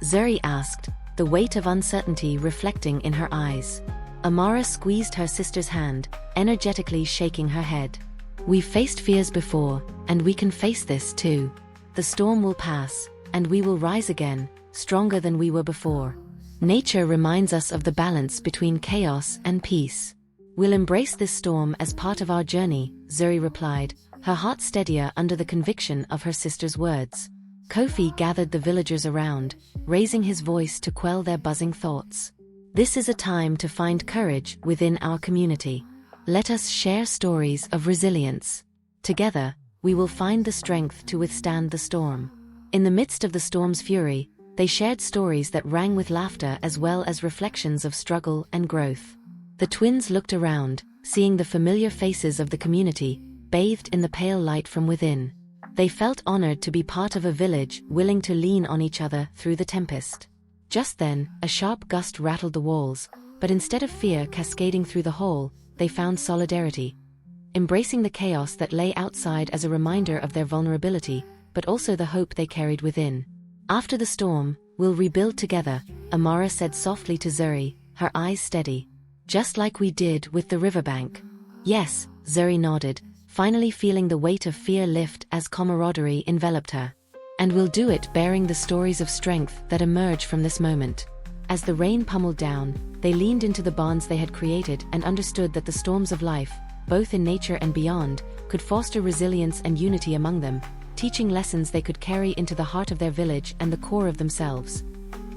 Zuri asked, the weight of uncertainty reflecting in her eyes. Amara squeezed her sister's hand, energetically shaking her head. "We've faced fears before, and we can face this too. The storm will pass, and we will rise again, stronger than we were before. Nature reminds us of the balance between chaos and peace. We'll embrace this storm as part of our journey," Zuri replied, her heart steadier under the conviction of her sister's words. Kofi gathered the villagers around, raising his voice to quell their buzzing thoughts. "This is a time to find courage within our community. Let us share stories of resilience. Together, we will find the strength to withstand the storm." In the midst of the storm's fury, they shared stories that rang with laughter as well as reflections of struggle and growth. The twins looked around, seeing the familiar faces of the community, bathed in the pale light from within. They felt honored to be part of a village willing to lean on each other through the tempest. Just then, a sharp gust rattled the walls, but instead of fear cascading through the hall, they found solidarity. Embracing the chaos that lay outside as a reminder of their vulnerability, but also the hope they carried within. "After the storm, we'll rebuild together," Amara said softly to Zuri, her eyes steady. "Just like we did with the riverbank." "Yes," Zuri nodded, finally feeling the weight of fear lift as camaraderie enveloped her. "And we'll do it bearing the stories of strength that emerge from this moment." As the rain pummeled down, they leaned into the bonds they had created and understood that the storms of life, both in nature and beyond, could foster resilience and unity among them, teaching lessons they could carry into the heart of their village and the core of themselves,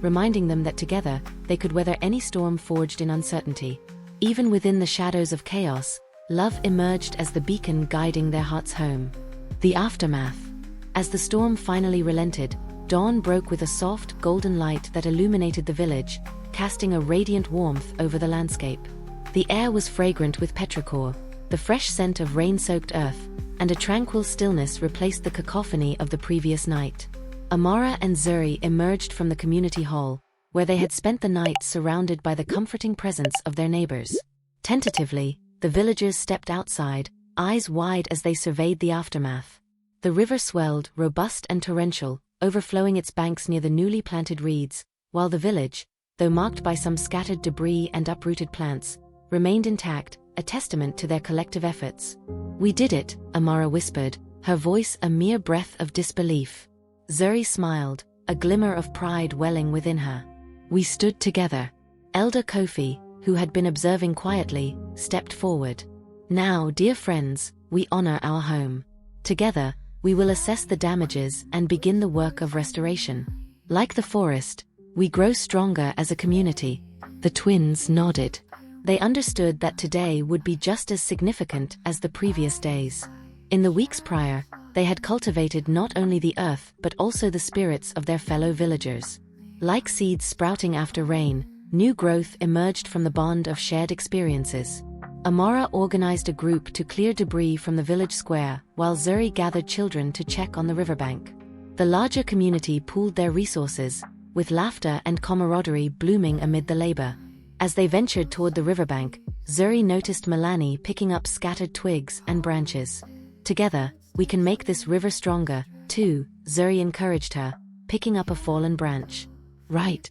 reminding them that together, they could weather any storm forged in uncertainty. Even within the shadows of chaos, love emerged as the beacon guiding their hearts home. The aftermath. As the storm finally relented, dawn broke with a soft, golden light that illuminated the village, casting a radiant warmth over the landscape. The air was fragrant with petrichor, the fresh scent of rain-soaked earth, and a tranquil stillness replaced the cacophony of the previous night. Amara and Zuri emerged from the community hall, where they had spent the night surrounded by the comforting presence of their neighbors. Tentatively, the villagers stepped outside, eyes wide as they surveyed the aftermath. The river swelled, robust and torrential, overflowing its banks near the newly planted reeds, while the village, though marked by some scattered debris and uprooted plants, remained intact, a testament to their collective efforts. "We did it," Amara whispered, her voice a mere breath of disbelief. Zuri smiled, a glimmer of pride welling within her. "We stood together." Elder Kofi, who had been observing quietly, stepped forward. "Now, dear friends, we honor our home. Together, we will assess the damages and begin the work of restoration. Like the forest, we grow stronger as a community." The twins nodded. They understood that today would be just as significant as the previous days. In the weeks prior, they had cultivated not only the earth but also the spirits of their fellow villagers. Like seeds sprouting after rain, new growth emerged from the bond of shared experiences. Amara organized a group to clear debris from the village square, while Zuri gathered children to check on the riverbank. The larger community pooled their resources, with laughter and camaraderie blooming amid the labor. As they ventured toward the riverbank, Zuri noticed Milani picking up scattered twigs and branches. "Together, we can make this river stronger, too," Zuri encouraged her, picking up a fallen branch. "Right,"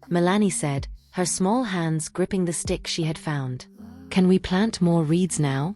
Milani said, her small hands gripping the stick she had found. "Can we plant more reeds now?"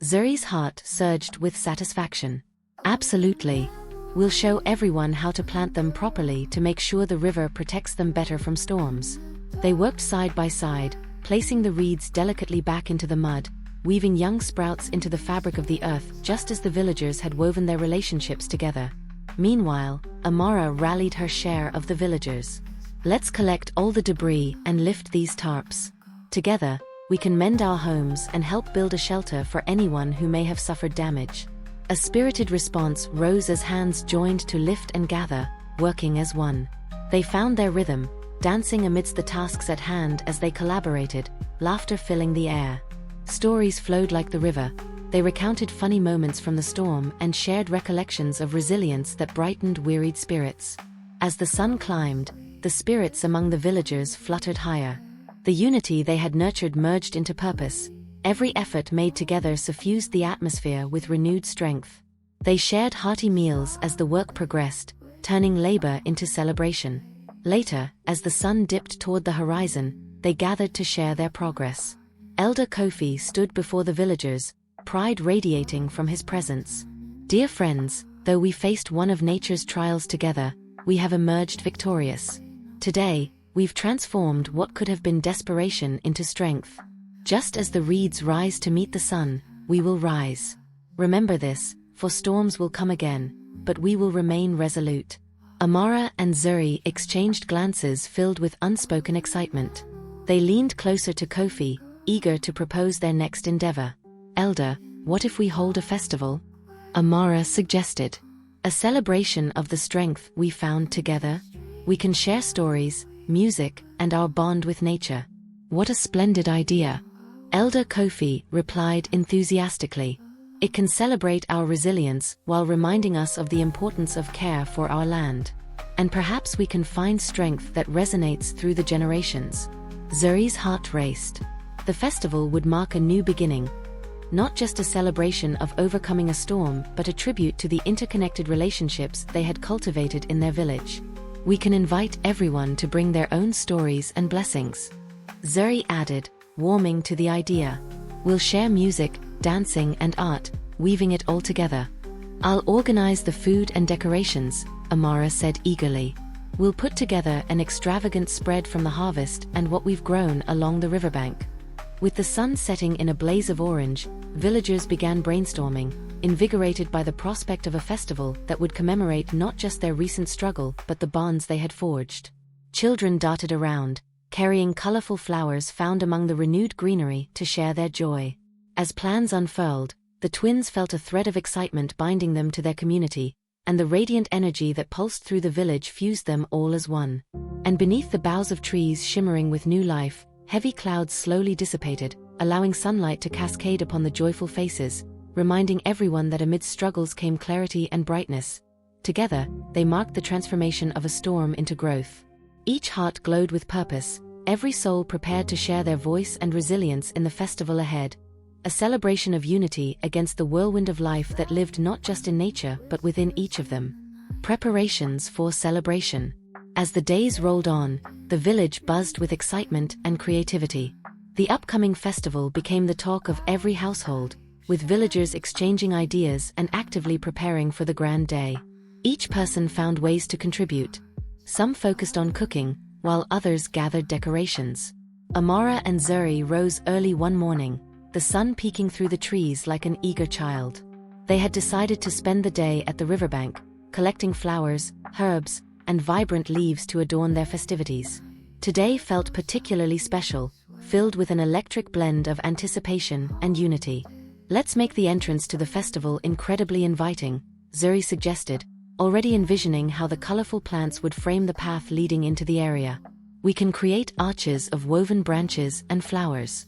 Zuri's heart surged with satisfaction. "Absolutely. We'll show everyone how to plant them properly to make sure the river protects them better from storms." They worked side by side, placing the reeds delicately back into the mud, weaving young sprouts into the fabric of the earth just as the villagers had woven their relationships together. Meanwhile, Amara rallied her share of the villagers. "Let's collect all the debris and lift these tarps. Together, we can mend our homes and help build a shelter for anyone who may have suffered damage." A spirited response rose as hands joined to lift and gather, working as one. They found their rhythm, dancing amidst the tasks at hand as they collaborated, laughter filling the air. Stories flowed like the river. They recounted funny moments from the storm and shared recollections of resilience that brightened wearied spirits. As the sun climbed, the spirits among the villagers fluttered higher. The unity they had nurtured merged into purpose. Every effort made together suffused the atmosphere with renewed strength. They shared hearty meals as the work progressed, turning labor into celebration. Later, as the sun dipped toward the horizon, they gathered to share their progress. Elder Kofi stood before the villagers, pride radiating from his presence. "Dear friends, though we faced one of nature's trials together, we have emerged victorious. Today, we've transformed what could have been desperation into strength. Just as the reeds rise to meet the sun, we will rise. Remember this, for storms will come again, but we will remain resolute." Amara and Zuri exchanged glances filled with unspoken excitement. They leaned closer to Kofi, eager to propose their next endeavor. "Elder, what if we hold a festival?" Amara suggested. "A celebration of the strength we found together? We can share stories, music, and our bond with nature." "What a splendid idea!" Elder Kofi replied enthusiastically. "It can celebrate our resilience while reminding us of the importance of care for our land. And perhaps we can find strength that resonates through the generations." Zuri's heart raced. The festival would mark a new beginning. Not just a celebration of overcoming a storm, but a tribute to the interconnected relationships they had cultivated in their village. "We can invite everyone to bring their own stories and blessings," Zuri added, warming to the idea. "We'll share music, dancing and art, weaving it all together." "I'll organize the food and decorations," Amara said eagerly. "We'll put together an extravagant spread from the harvest and what we've grown along the riverbank." With the sun setting in a blaze of orange, villagers began brainstorming, invigorated by the prospect of a festival that would commemorate not just their recent struggle but the bonds they had forged. Children darted around, carrying colorful flowers found among the renewed greenery to share their joy. As plans unfurled, the twins felt a thread of excitement binding them to their community, and the radiant energy that pulsed through the village fused them all as one. And beneath the boughs of trees shimmering with new life, heavy clouds slowly dissipated, allowing sunlight to cascade upon the joyful faces, reminding everyone that amidst struggles came clarity and brightness. Together, they marked the transformation of a storm into growth. Each heart glowed with purpose, every soul prepared to share their voice and resilience in the festival ahead. A celebration of unity against the whirlwind of life that lived not just in nature but within each of them. Preparations for celebration. As the days rolled on, the village buzzed with excitement and creativity. The upcoming festival became the talk of every household, with villagers exchanging ideas and actively preparing for the grand day. Each person found ways to contribute. Some focused on cooking, while others gathered decorations. Amara and Zuri rose early one morning, the sun peeking through the trees like an eager child. They had decided to spend the day at the riverbank, collecting flowers, herbs, and vibrant leaves to adorn their festivities. Today felt particularly special, filled with an electric blend of anticipation and unity. "Let's make the entrance to the festival incredibly inviting," Zuri suggested, already envisioning how the colorful plants would frame the path leading into the area. "We can create arches of woven branches and flowers."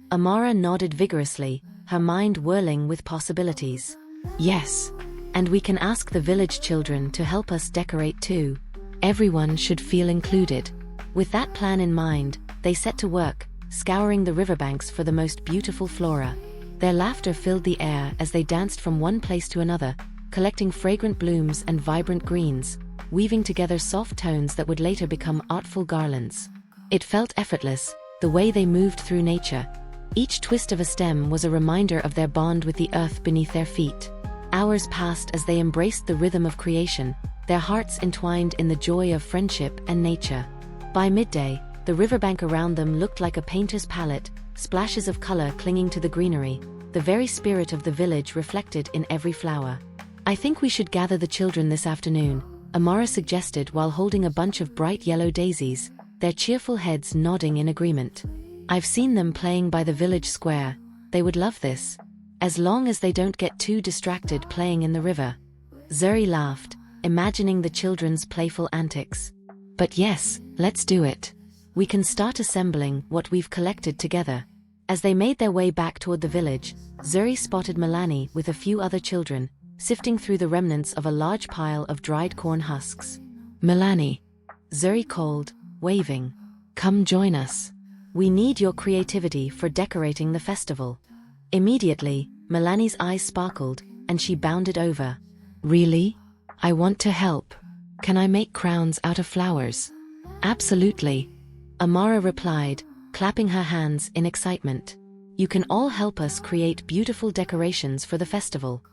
Amara nodded vigorously, her mind whirling with possibilities. "Yes. And we can ask the village children to help us decorate too. Everyone should feel included." With that plan in mind, they set to work, scouring the riverbanks for the most beautiful flora. Their laughter filled the air as they danced from one place to another, collecting fragrant blooms and vibrant greens, weaving together soft tones that would later become artful garlands. It felt effortless, the way they moved through nature. Each twist of a stem was a reminder of their bond with the earth beneath their feet. Hours passed as they embraced the rhythm of creation, their hearts entwined in the joy of friendship and nature. By midday, the riverbank around them looked like a painter's palette, splashes of color clinging to the greenery, the very spirit of the village reflected in every flower. "I think we should gather the children this afternoon," Amara suggested while holding a bunch of bright yellow daisies, their cheerful heads nodding in agreement. "I've seen them playing by the village square. They would love this. As long as they don't get too distracted playing in the river." Zuri laughed, imagining the children's playful antics. "But yes, let's do it. We can start assembling what we've collected together." As they made their way back toward the village, Zuri spotted Milani with a few other children, sifting through the remnants of a large pile of dried corn husks. "Milani," Zuri called, waving. "Come join us. We need your creativity for decorating the festival." Immediately, Milani's eyes sparkled, and she bounded over. "Really? I want to help. Can I make crowns out of flowers?" "Absolutely," Amara replied, clapping her hands in excitement. "You can all help us create beautiful decorations for the festival."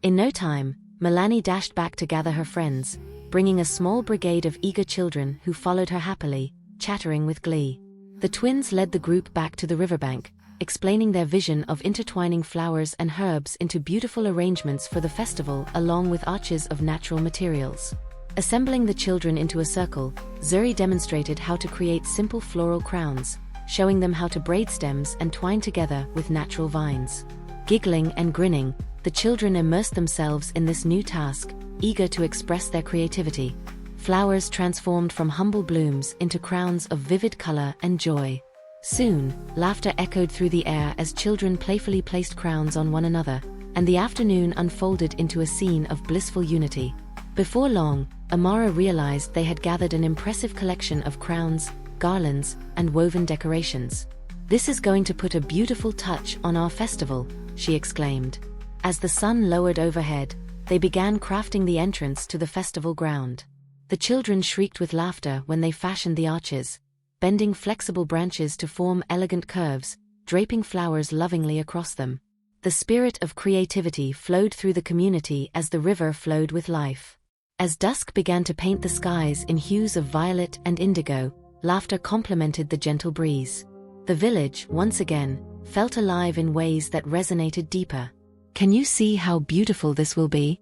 In no time, Milani dashed back to gather her friends, bringing a small brigade of eager children who followed her happily, chattering with glee. The twins led the group back to the riverbank, explaining their vision of intertwining flowers and herbs into beautiful arrangements for the festival along with arches of natural materials. Assembling the children into a circle, Zuri demonstrated how to create simple floral crowns, showing them how to braid stems and twine together with natural vines. Giggling and grinning, the children immersed themselves in this new task, eager to express their creativity. Flowers transformed from humble blooms into crowns of vivid color and joy. Soon, laughter echoed through the air as children playfully placed crowns on one another, and the afternoon unfolded into a scene of blissful unity. Before long, Amara realized they had gathered an impressive collection of crowns, garlands, and woven decorations. "This is going to put a beautiful touch on our festival," she exclaimed. As the sun lowered overhead, they began crafting the entrance to the festival ground. The children shrieked with laughter when they fashioned the arches, bending flexible branches to form elegant curves, draping flowers lovingly across them. The spirit of creativity flowed through the community as the river flowed with life. As dusk began to paint the skies in hues of violet and indigo, laughter complemented the gentle breeze. The village, once again, felt alive in ways that resonated deeper. "Can you see how beautiful this will be?"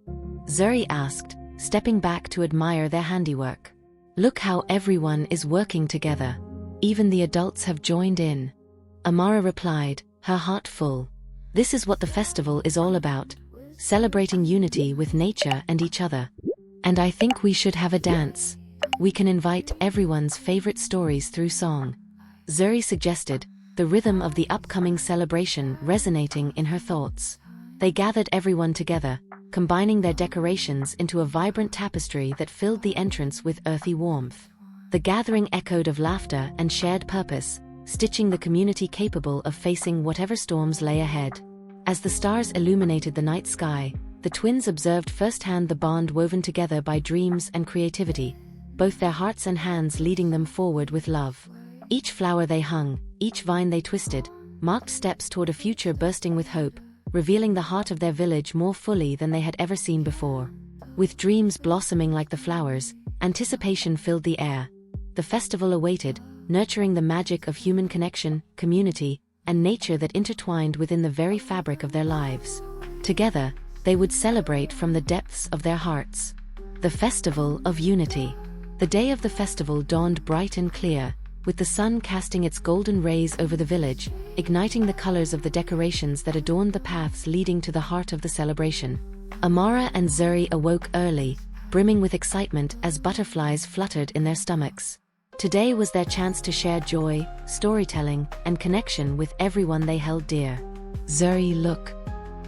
Zuri asked, stepping back to admire their handiwork. "Look how everyone is working together. Even the adults have joined in." Amara replied, her heart full. This is what the festival is all about, celebrating unity with nature and each other. "And I think we should have a dance. We can invite everyone's favorite stories through song," Zuri suggested, the rhythm of the upcoming celebration resonating in her thoughts. They gathered everyone together, combining their decorations into a vibrant tapestry that filled the entrance with earthy warmth. The gathering echoed of laughter and shared purpose, stitching the community capable of facing whatever storms lay ahead. As the stars illuminated the night sky, the twins observed firsthand the bond woven together by dreams and creativity, both their hearts and hands leading them forward with love. Each flower they hung, each vine they twisted, marked steps toward a future bursting with hope, revealing the heart of their village more fully than they had ever seen before. With dreams blossoming like the flowers, anticipation filled the air. The festival awaited, nurturing the magic of human connection, community, and nature that intertwined within the very fabric of their lives. Together, they would celebrate from the depths of their hearts. The Festival of Unity. The day of the festival dawned bright and clear, with the sun casting its golden rays over the village, igniting the colors of the decorations that adorned the paths leading to the heart of the celebration. Amara and Zuri awoke early, brimming with excitement as butterflies fluttered in their stomachs. Today was their chance to share joy, storytelling, and connection with everyone they held dear. "Zuri, look!"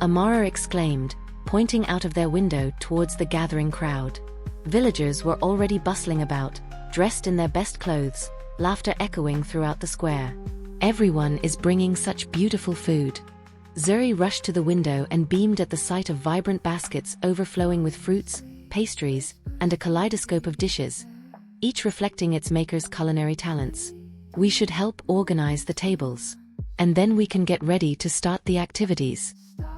Amara exclaimed, pointing out of their window towards the gathering crowd. Villagers were already bustling about, dressed in their best clothes, laughter echoing throughout the square. "Everyone is bringing such beautiful food." Zuri rushed to the window and beamed at the sight of vibrant baskets overflowing with fruits, pastries, and a kaleidoscope of dishes, each reflecting its maker's culinary talents. "We should help organize the tables. And then we can get ready to start the activities."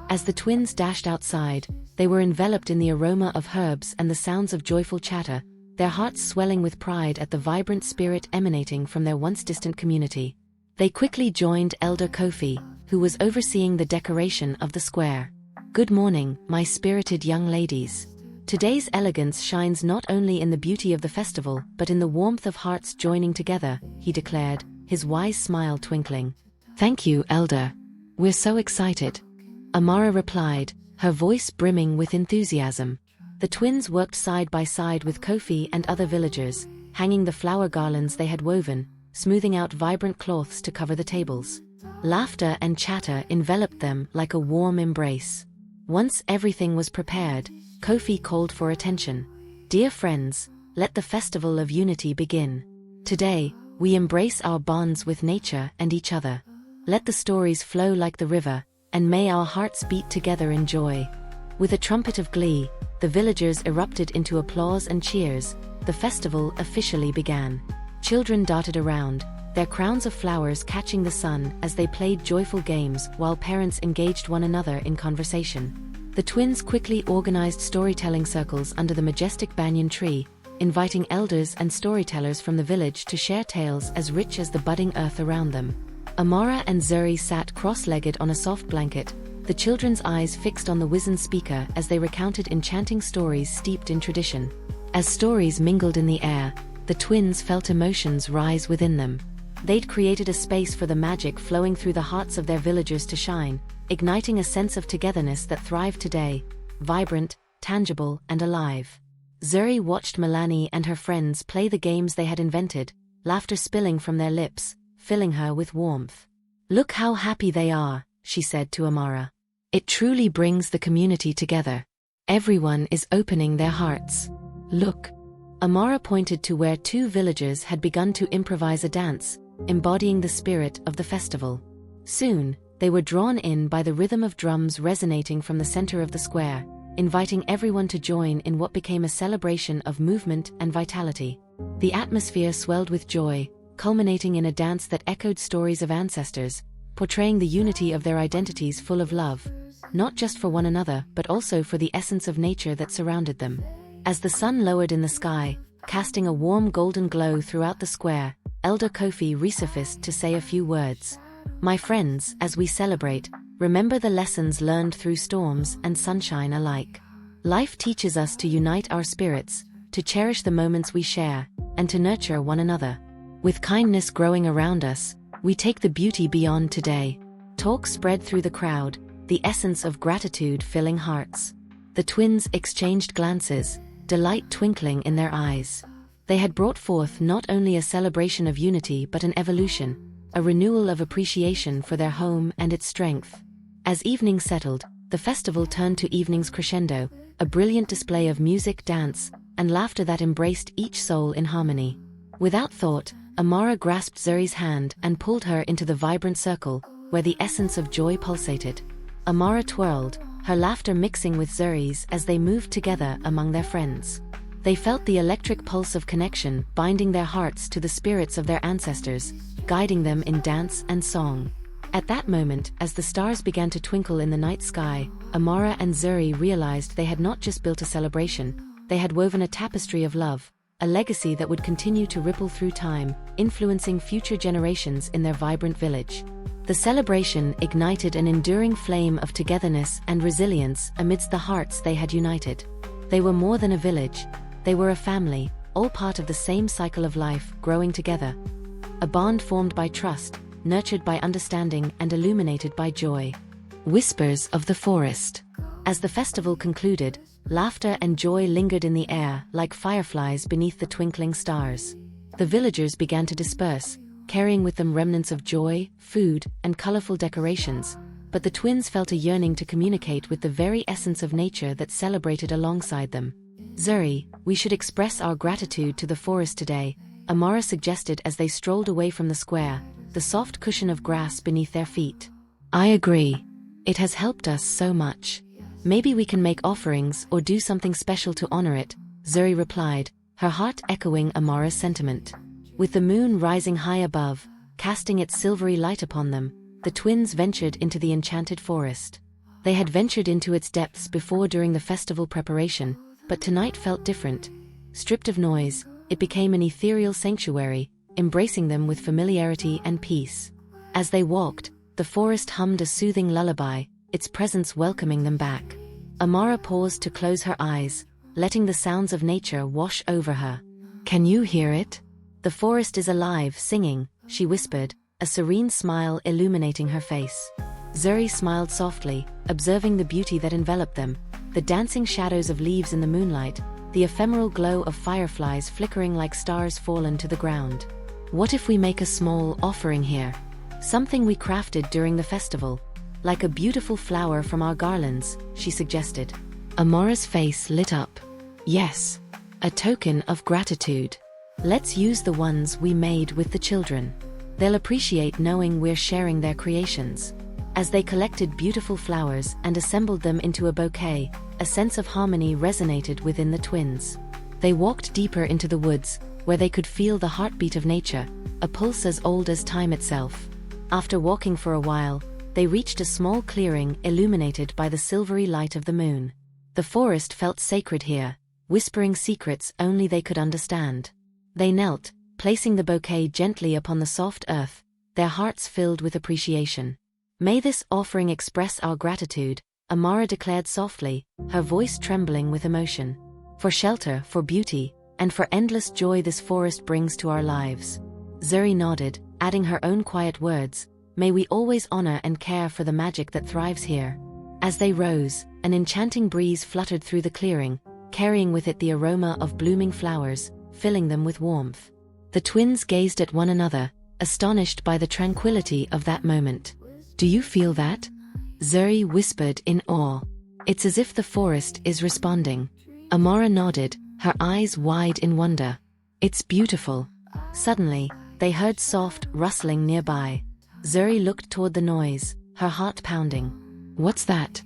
As the twins dashed outside, they were enveloped in the aroma of herbs and the sounds of joyful chatter, their hearts swelling with pride at the vibrant spirit emanating from their once-distant community. They quickly joined Elder Kofi, who was overseeing the decoration of the square. "Good morning, my spirited young ladies. Today's elegance shines not only in the beauty of the festival but in the warmth of hearts joining together," he declared, his wise smile twinkling. "Thank you, Elder. We're so excited," Amara replied, her voice brimming with enthusiasm. The twins worked side by side with Kofi and other villagers, hanging the flower garlands they had woven, smoothing out vibrant cloths to cover the tables. Laughter and chatter enveloped them like a warm embrace. Once everything was prepared, Kofi called for attention. "Dear friends, let the Festival of Unity begin. Today, we embrace our bonds with nature and each other. Let the stories flow like the river, and may our hearts beat together in joy." With a trumpet of glee, the villagers erupted into applause and cheers. The festival officially began. Children darted around, their crowns of flowers catching the sun as they played joyful games while parents engaged one another in conversation. The twins quickly organized storytelling circles under the majestic banyan tree, inviting elders and storytellers from the village to share tales as rich as the budding earth around them. Amara and Zuri sat cross-legged on a soft blanket, the children's eyes fixed on the wizened speaker as they recounted enchanting stories steeped in tradition. As stories mingled in the air, the twins felt emotions rise within them. They'd created a space for the magic flowing through the hearts of their villagers to shine, igniting a sense of togetherness that thrived today, vibrant, tangible, and alive. Zuri watched Milani and her friends play the games they had invented, laughter spilling from their lips, filling her with warmth. "Look how happy they are," she said to Amara. "It truly brings the community together. Everyone is opening their hearts. Look." Amara pointed to where two villagers had begun to improvise a dance, embodying the spirit of the festival. Soon, they were drawn in by the rhythm of drums resonating from the center of the square, inviting everyone to join in what became a celebration of movement and vitality. The atmosphere swelled with joy, culminating in a dance that echoed stories of ancestors, portraying the unity of their identities full of love, not just for one another but also for the essence of nature that surrounded them. As the sun lowered in the sky, casting a warm golden glow throughout the square, Elder Kofi resurfaced to say a few words. "My friends, as we celebrate, remember the lessons learned through storms and sunshine alike. Life teaches us to unite our spirits, to cherish the moments we share, and to nurture one another. With kindness growing around us, we take the beauty beyond today." Talk spread through the crowd, the essence of gratitude filling hearts. The twins exchanged glances, delight twinkling in their eyes. They had brought forth not only a celebration of unity but an evolution, a renewal of appreciation for their home and its strength. As evening settled, the festival turned to evening's crescendo, a brilliant display of music, dance, and laughter that embraced each soul in harmony. Without thought, Amara grasped Zuri's hand and pulled her into the vibrant circle, where the essence of joy pulsated. Amara twirled, her laughter mixing with Zuri's as they moved together among their friends. They felt the electric pulse of connection binding their hearts to the spirits of their ancestors, guiding them in dance and song. At that moment, as the stars began to twinkle in the night sky, Amara and Zuri realized they had not just built a celebration, they had woven a tapestry of love, a legacy that would continue to ripple through time, influencing future generations in their vibrant village. The celebration ignited an enduring flame of togetherness and resilience amidst the hearts they had united. They were more than a village, they were a family, all part of the same cycle of life, growing together. A bond formed by trust, nurtured by understanding and illuminated by joy. Whispers of the forest. As the festival concluded, laughter and joy lingered in the air like fireflies beneath the twinkling stars. The villagers began to disperse, carrying with them remnants of joy, food, and colorful decorations, but the twins felt a yearning to communicate with the very essence of nature that celebrated alongside them. "Zuri, we should express our gratitude to the forest today," Amara suggested as they strolled away from the square, the soft cushion of grass beneath their feet. "I agree. It has helped us so much. Maybe we can make offerings or do something special to honor it," Zuri replied, her heart echoing Amara's sentiment. With the moon rising high above, casting its silvery light upon them, the twins ventured into the enchanted forest. They had ventured into its depths before during the festival preparation, but tonight felt different. Stripped of noise, it became an ethereal sanctuary, embracing them with familiarity and peace. As they walked, the forest hummed a soothing lullaby, its presence welcoming them back. Amara paused to close her eyes, letting the sounds of nature wash over her. "Can you hear it? The forest is alive, singing," she whispered, a serene smile illuminating her face. Zuri smiled softly, observing the beauty that enveloped them, the dancing shadows of leaves in the moonlight, the ephemeral glow of fireflies flickering like stars fallen to the ground. "What if we make a small offering here? Something we crafted during the festival, like a beautiful flower from our garlands," she suggested. Amara's face lit up. "Yes, a token of gratitude. Let's use the ones we made with the children. They'll appreciate knowing we're sharing their creations." As they collected beautiful flowers and assembled them into a bouquet, a sense of harmony resonated within the twins. They walked deeper into the woods, where they could feel the heartbeat of nature, a pulse as old as time itself. After walking for a while, they reached a small clearing illuminated by the silvery light of the moon. The forest felt sacred here, whispering secrets only they could understand. They knelt, placing the bouquet gently upon the soft earth, their hearts filled with appreciation. "May this offering express our gratitude," Amara declared softly, her voice trembling with emotion. "For shelter, for beauty, and for endless joy this forest brings to our lives." Zuri nodded, adding her own quiet words, "May we always honor and care for the magic that thrives here." As they rose, an enchanting breeze fluttered through the clearing, carrying with it the aroma of blooming flowers, filling them with warmth. The twins gazed at one another, astonished by the tranquility of that moment. "Do you feel that?" Zuri whispered in awe. "It's as if the forest is responding." Amara nodded, her eyes wide in wonder. "It's beautiful." Suddenly, they heard soft rustling nearby. Zuri looked toward the noise, her heart pounding. "What's that?"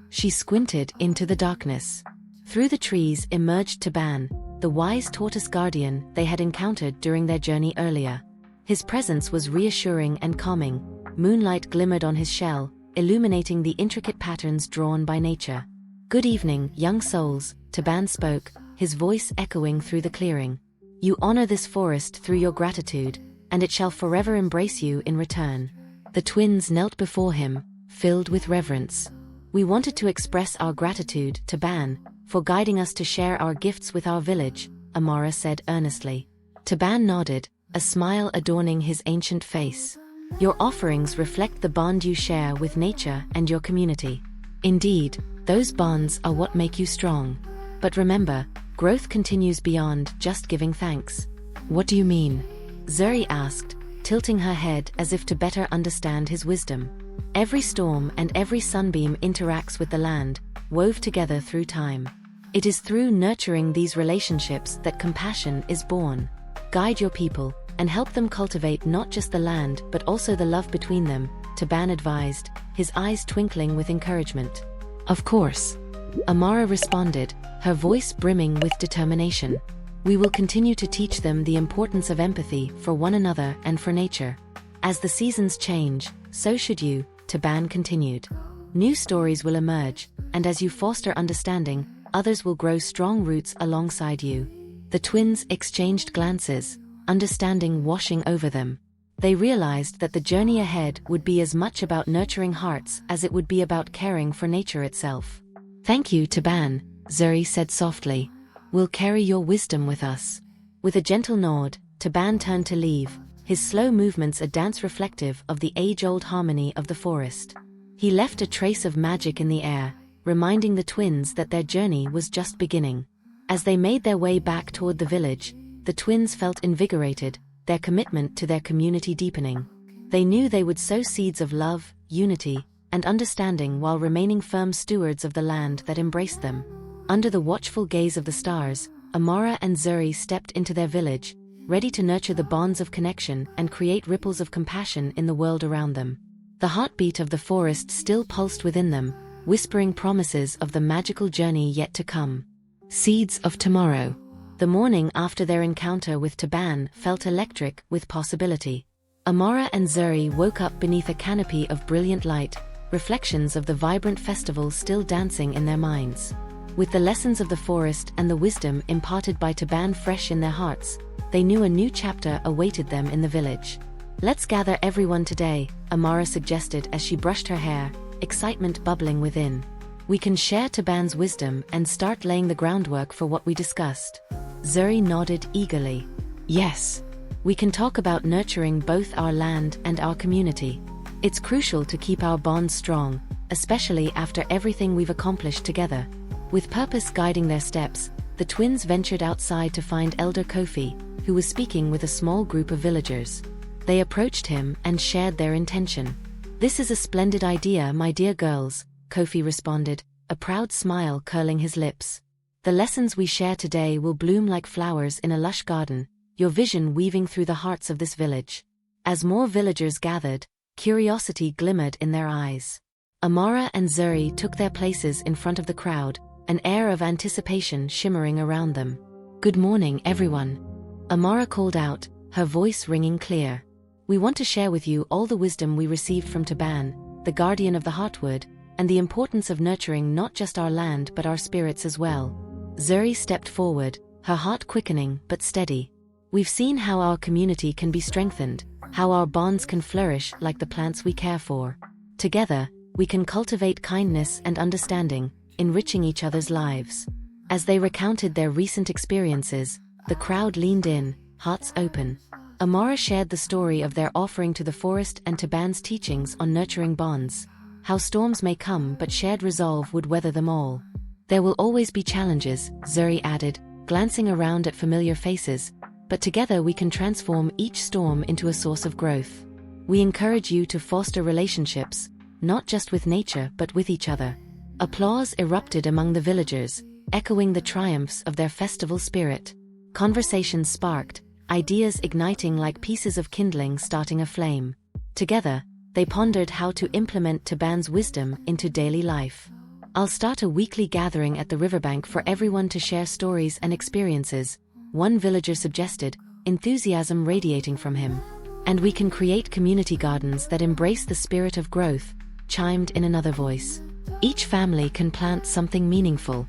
She squinted into the darkness. Through the trees emerged Taban, the wise tortoise guardian they had encountered during their journey earlier. His presence was reassuring and calming. Moonlight glimmered on his shell, illuminating the intricate patterns drawn by nature. "Good evening, young souls," Taban spoke, his voice echoing through the clearing. "You honor this forest through your gratitude, and it shall forever embrace you in return." The twins knelt before him, filled with reverence. "We wanted to express our gratitude, Taban, for guiding us to share our gifts with our village," Amara said earnestly. Taban nodded, a smile adorning his ancient face. "Your offerings reflect the bond you share with nature and your community. Indeed, those bonds are what make you strong. But remember, growth continues beyond just giving thanks." "What do you mean?" Zuri asked, tilting her head as if to better understand his wisdom. "Every storm and every sunbeam interacts with the land, wove together through time. It is through nurturing these relationships that compassion is born. Guide your people, and help them cultivate not just the land but also the love between them, Taban advised, his eyes twinkling with encouragement. Of course. Amara responded, her voice brimming with determination. We will continue to teach them the importance of empathy for one another and for nature. As the seasons change, so should you, Taban continued. New stories will emerge, and as you foster understanding, others will grow strong roots alongside you. The twins exchanged glances, understanding washing over them. They realized that the journey ahead would be as much about nurturing hearts as it would be about caring for nature itself. Thank you, Taban, Zuri said softly. We'll carry your wisdom with us. With a gentle nod, Taban turned to leave, his slow movements a dance reflective of the age-old harmony of the forest. He left a trace of magic in the air, reminding the twins that their journey was just beginning. As they made their way back toward the village, the twins felt invigorated, their commitment to their community deepening. They knew they would sow seeds of love, unity, and understanding while remaining firm stewards of the land that embraced them. Under the watchful gaze of the stars, Amara and Zuri stepped into their village, ready to nurture the bonds of connection and create ripples of compassion in the world around them. The heartbeat of the forest still pulsed within them, whispering promises of the magical journey yet to come. Seeds of tomorrow. The morning after their encounter with Taban felt electric with possibility. Amara and Zuri woke up beneath a canopy of brilliant light, reflections of the vibrant festival still dancing in their minds. With the lessons of the forest and the wisdom imparted by Taban fresh in their hearts, they knew a new chapter awaited them in the village. Let's gather everyone today, Amara suggested as she brushed her hair, excitement bubbling within. We can share Taban's wisdom and start laying the groundwork for what we discussed. Zuri nodded eagerly. Yes. We can talk about nurturing both our land and our community. It's crucial to keep our bonds strong, especially after everything we've accomplished together. With purpose guiding their steps, the twins ventured outside to find Elder Kofi, who was speaking with a small group of villagers. They approached him and shared their intention. This is a splendid idea, my dear girls, Kofi responded, a proud smile curling his lips. The lessons we share today will bloom like flowers in a lush garden, your vision weaving through the hearts of this village. As more villagers gathered, curiosity glimmered in their eyes. Amara and Zuri took their places in front of the crowd, an air of anticipation shimmering around them. Good morning, everyone. Amara called out, her voice ringing clear. We want to share with you all the wisdom we received from Taban, the guardian of the heartwood, and the importance of nurturing not just our land but our spirits as well. Zuri stepped forward, her heart quickening but steady. We've seen how our community can be strengthened, how our bonds can flourish like the plants we care for. Together, we can cultivate kindness and understanding, enriching each other's lives. As they recounted their recent experiences, the crowd leaned in, hearts open. Amara shared the story of their offering to the forest and Taban's teachings on nurturing bonds. How storms may come but shared resolve would weather them all. There will always be challenges, Zuri added, glancing around at familiar faces, but together we can transform each storm into a source of growth. We encourage you to foster relationships, not just with nature but with each other. Applause erupted among the villagers, echoing the triumphs of their festival spirit. Conversations sparked, ideas igniting like pieces of kindling starting a flame. Together, they pondered how to implement Taban's wisdom into daily life. I'll start a weekly gathering at the riverbank for everyone to share stories and experiences, one villager suggested, enthusiasm radiating from him. And we can create community gardens that embrace the spirit of growth, chimed in another voice. Each family can plant something meaningful.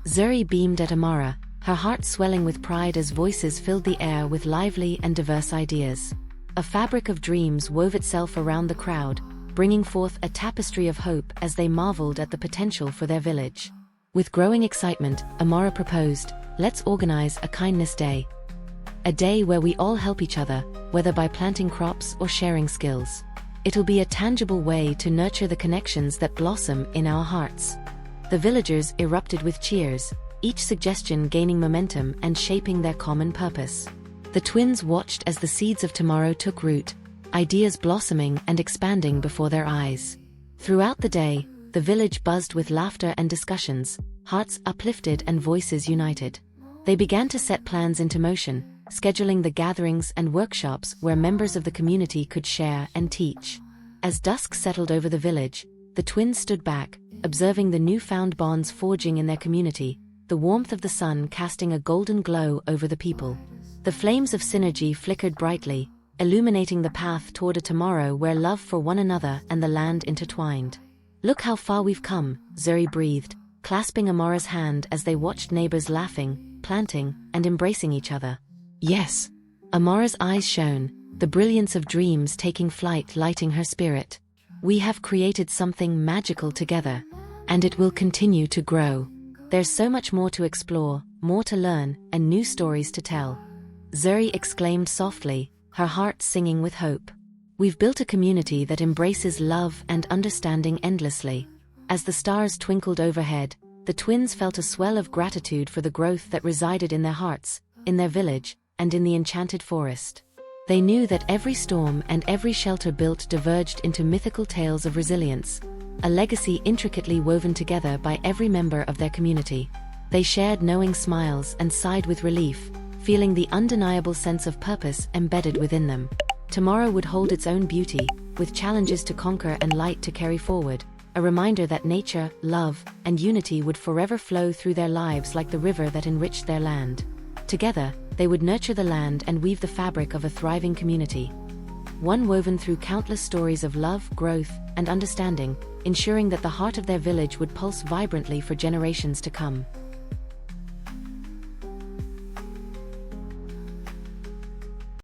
Zuri beamed at Amara, her heart swelling with pride as voices filled the air with lively and diverse ideas. A fabric of dreams wove itself around the crowd, bringing forth a tapestry of hope as they marveled at the potential for their village. With growing excitement, Amara proposed, let's organize a kindness day. A day where we all help each other, whether by planting crops or sharing skills. It'll be a tangible way to nurture the connections that blossom in our hearts. The villagers erupted with cheers, each suggestion gaining momentum and shaping their common purpose. The twins watched as the seeds of tomorrow took root, ideas blossoming and expanding before their eyes. Throughout the day, the village buzzed with laughter and discussions, hearts uplifted and voices united. They began to set plans into motion, scheduling the gatherings and workshops where members of the community could share and teach. As dusk settled over the village, the twins stood back, observing the newfound bonds forging in their community, the warmth of the sun casting a golden glow over the people. The flames of synergy flickered brightly, illuminating the path toward a tomorrow where love for one another and the land intertwined. "Look how far we've come," Zuri breathed, clasping Amara's hand as they watched neighbors laughing, planting, and embracing each other. "Yes." Amara's eyes shone, the brilliance of dreams taking flight lighting her spirit. "We have created something magical together, and it will continue to grow. There's so much more to explore, more to learn, and new stories to tell." Zuri exclaimed softly, her heart singing with hope. "We've built a community that embraces love and understanding endlessly." As the stars twinkled overhead, the twins felt a swell of gratitude for the growth that resided in their hearts, in their village, and in the enchanted forest. They knew that every storm and every shelter built diverged into mythical tales of resilience, a legacy intricately woven together by every member of their community. They shared knowing smiles and sighed with relief, feeling the undeniable sense of purpose embedded within them. Tomorrow would hold its own beauty, with challenges to conquer and light to carry forward, a reminder that nature, love, and unity would forever flow through their lives like the river that enriched their land. Together, they would nurture the land and weave the fabric of a thriving community. One woven through countless stories of love, growth, and understanding, ensuring that the heart of their village would pulse vibrantly for generations to come.